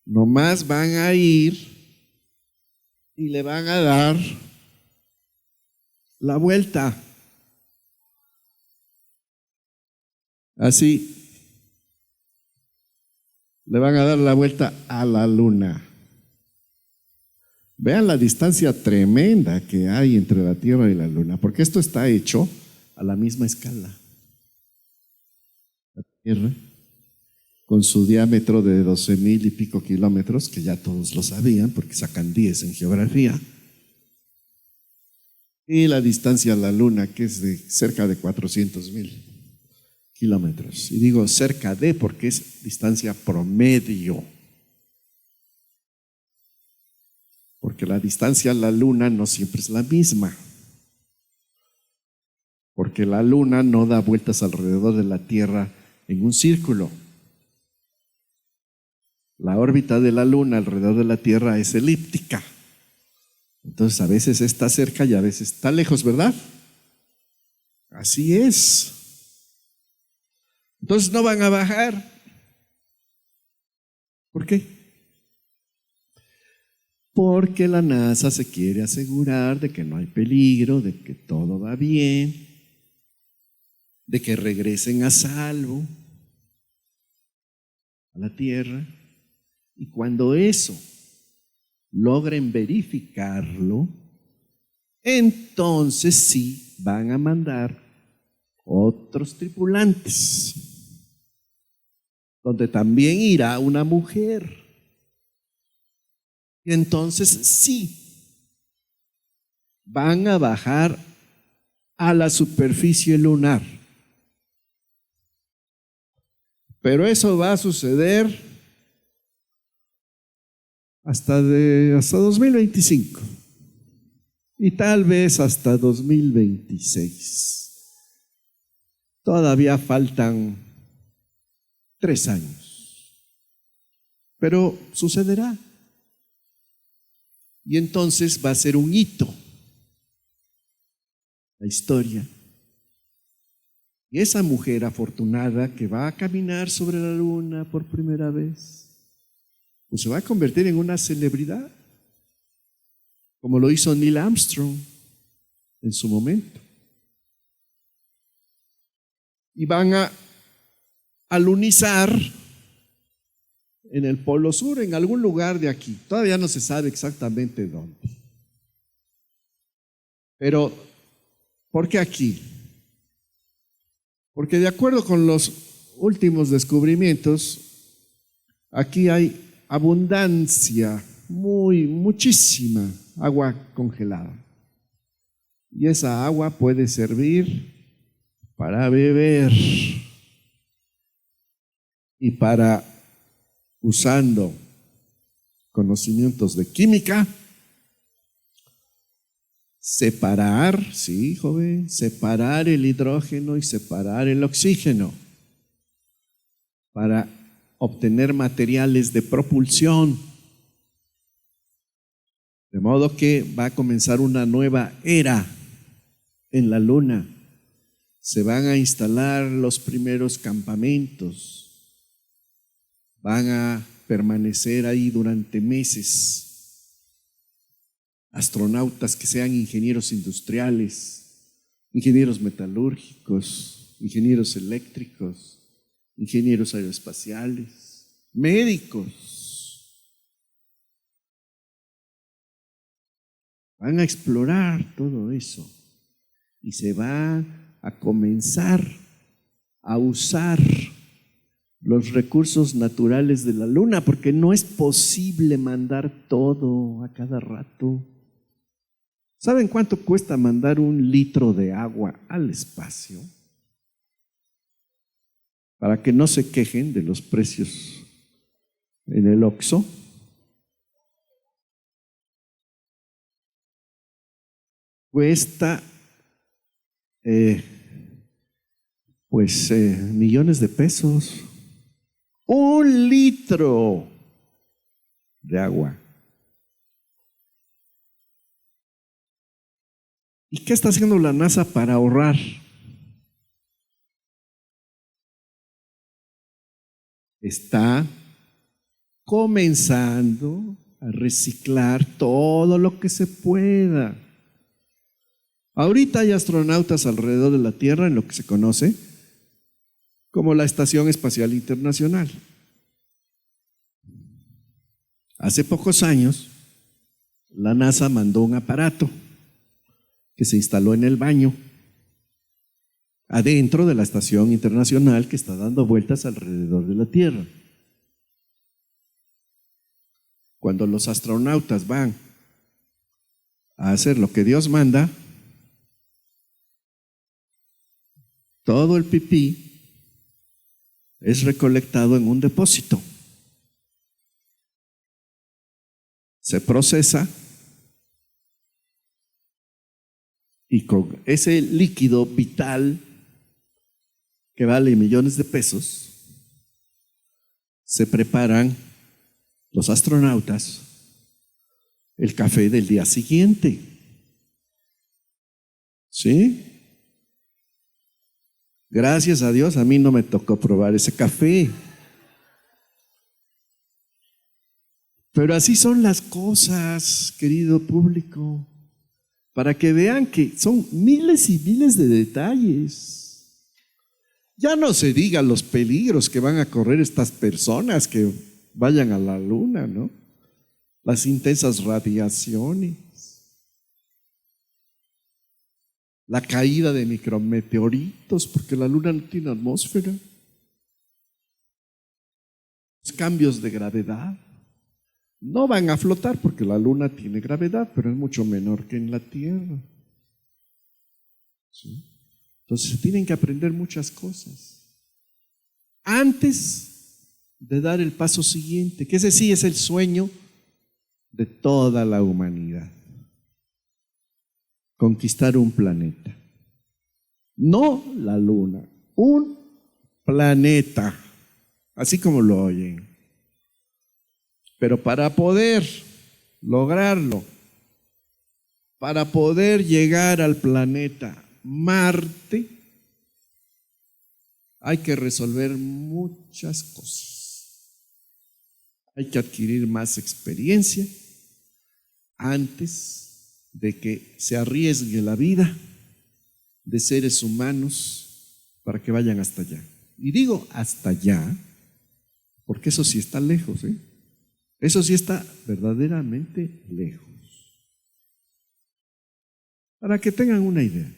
Nomás van a ir y le van a dar la vuelta. Así. Le van a dar la vuelta a la luna. Vean la distancia tremenda que hay entre la Tierra y la luna, porque esto está hecho a la misma escala. La Tierra, con su diámetro de 12,000 y pico kilómetros, que ya todos lo sabían porque sacan 10 en geografía, y la distancia a la luna, que es de cerca de 400,000 kilómetros. Y digo cerca de porque es distancia promedio. Porque la distancia a la luna no siempre es la misma. Porque la luna no da vueltas alrededor de la Tierra en un círculo. La órbita de la luna alrededor de la Tierra es elíptica. Entonces a veces está cerca y a veces está lejos, ¿verdad? Así es. Entonces no van a bajar. ¿Por qué? Porque la NASA se quiere asegurar de que no hay peligro, de que todo va bien, de que regresen a salvo a la Tierra. Y cuando eso logren verificarlo, entonces sí van a mandar otros tripulantes. donde también irá una mujer. Y entonces sí, van a bajar a la superficie lunar. Pero eso va a suceder hasta 2025 y tal vez hasta 2026. Todavía faltan 3 años, pero sucederá. Y entonces va a ser un hito la historia. Y esa mujer afortunada que va a caminar sobre la luna por primera vez, pues se va a convertir en una celebridad, como lo hizo Neil Armstrong en su momento. Y van a alunizar en el Polo Sur, en algún lugar de aquí. Todavía no se sabe exactamente dónde. Pero, ¿por qué aquí? Porque de acuerdo con los últimos descubrimientos, aquí hay abundancia, muchísima agua congelada. Y esa agua puede servir para beber y para, usando conocimientos de química, separar, sí, joven, separar el hidrógeno y separar el oxígeno para obtener materiales de propulsión. De modo que va a comenzar una nueva era en la Luna. Se van a instalar los primeros campamentos. Van a permanecer ahí durante meses. Astronautas que sean ingenieros industriales, ingenieros metalúrgicos, ingenieros eléctricos, ingenieros aeroespaciales, médicos. Van a explorar todo eso y se va a comenzar a usar los recursos naturales de la Luna, porque no es posible mandar todo a cada rato. ¿Saben cuánto cuesta mandar 1 litro de agua al espacio? Para que no se quejen de los precios en el Oxxo. Cuesta millones de pesos. 1 litro de agua. ¿Y qué está haciendo la NASA para ahorrar? Está comenzando a reciclar todo lo que se pueda. Ahorita hay astronautas alrededor de la Tierra en lo que se conoce como la Estación Espacial Internacional. Hace pocos años, la NASA mandó un aparato que se instaló en el baño, adentro de la Estación Internacional que está dando vueltas alrededor de la Tierra. Cuando los astronautas van a hacer lo que Dios manda, todo el pipí es recolectado en un depósito. Se procesa y con ese líquido vital que vale millones de pesos, se preparan los astronautas el café del día siguiente. ¿Sí? Gracias a Dios, a mí no me tocó probar ese café. Pero así son las cosas, querido público, para que vean que son miles y miles de detalles. Ya no se digan los peligros que van a correr estas personas que vayan a la Luna, ¿no? Las intensas radiaciones, la caída de micrometeoritos, porque la Luna no tiene atmósfera. cambios de gravedad. No van a flotar porque la Luna tiene gravedad, pero es mucho menor que en la Tierra. ¿Sí? Entonces se tienen que aprender muchas cosas antes de dar el paso siguiente, que ese sí es el sueño de toda la humanidad. Conquistar un planeta. No la Luna, un planeta, así como lo oyen. Pero para poder lograrlo, para poder llegar al planeta Marte, hay que resolver muchas cosas. Hay que adquirir más experiencia antes de que se arriesgue la vida de seres humanos para que vayan hasta allá. Y digo hasta allá, porque eso sí está lejos, ¿eh? Eso sí está verdaderamente lejos. Para que tengan una idea.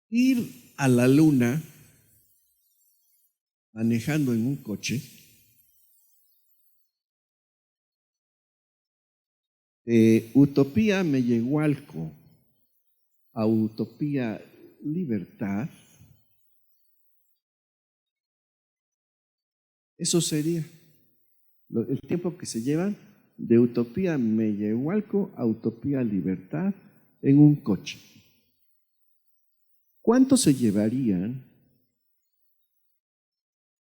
Ir a la Luna manejando en un coche de Utopía Mellehualco a Utopía Libertad, eso sería el tiempo que se llevan de Utopía Mellehualco a Utopía Libertad en un coche. ¿Cuánto se llevarían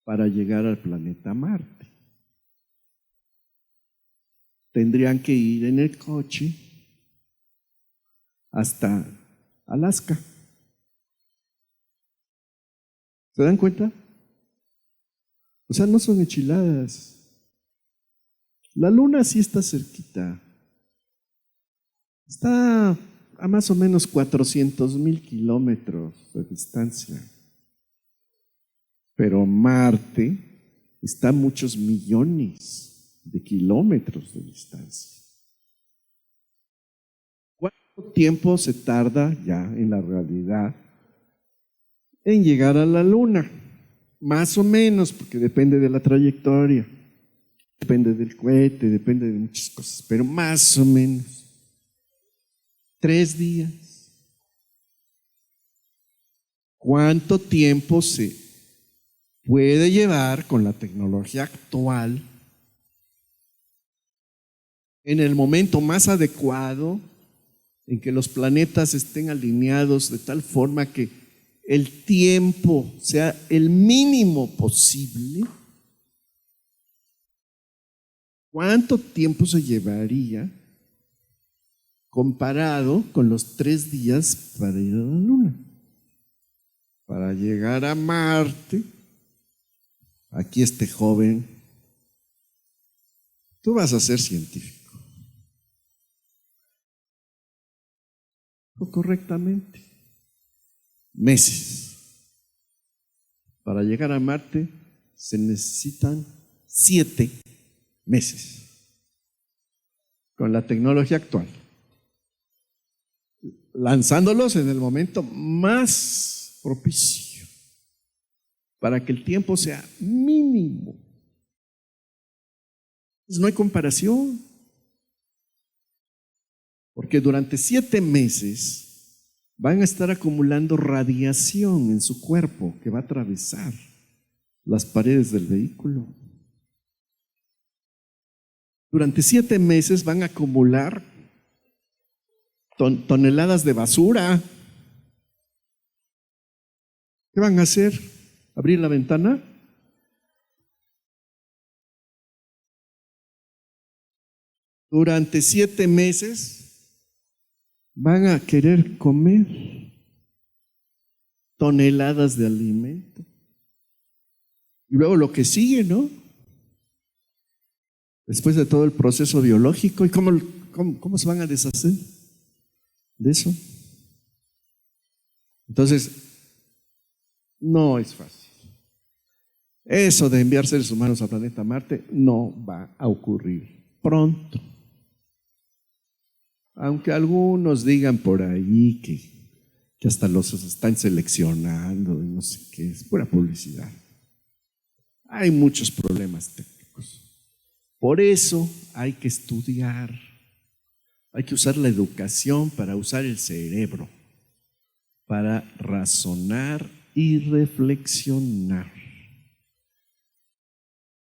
para llegar al planeta Marte? Tendrían que ir en el coche hasta Alaska. ¿Se dan cuenta? O sea, no son enchiladas. La Luna sí está cerquita. Está a más o menos 400,000 kilómetros de distancia. Pero Marte está a muchos millones de kilómetros de distancia. ¿Cuánto tiempo se tarda ya en la realidad en llegar a la Luna? Más o menos, porque depende de la trayectoria, depende del cohete, depende de muchas cosas, pero más o menos 3 días. ¿Cuánto tiempo se puede llevar con la tecnología actual en el momento más adecuado en que los planetas estén alineados de tal forma que el tiempo sea el mínimo posible? ¿Cuánto tiempo se llevaría comparado con los 3 días para ir a la Luna? Para llegar a Marte, aquí este joven, tú vas a ser científico. O correctamente. Meses. Para llegar a Marte se necesitan 7 meses con la tecnología actual, lanzándolos en el momento más propicio para que el tiempo sea mínimo. Pues no hay comparación, porque durante 7 meses van a estar acumulando radiación en su cuerpo que va a atravesar las paredes del vehículo. Durante 7 meses van a acumular toneladas de basura. ¿Qué van a hacer? ¿Abrir la ventana? Durante 7 meses van a querer comer toneladas de alimento. Y luego lo que sigue, ¿no? Después de todo el proceso biológico, ¿y cómo se van a deshacer de eso? Entonces, no es fácil. Eso de enviar seres humanos al planeta Marte no va a ocurrir pronto. Aunque algunos digan por ahí que hasta los están seleccionando y no sé qué, es pura publicidad. Hay muchos problemas técnicos. Por eso hay que estudiar, hay que usar la educación para usar el cerebro, para razonar y reflexionar.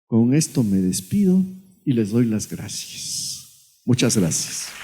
Con esto me despido y les doy las gracias. Muchas gracias.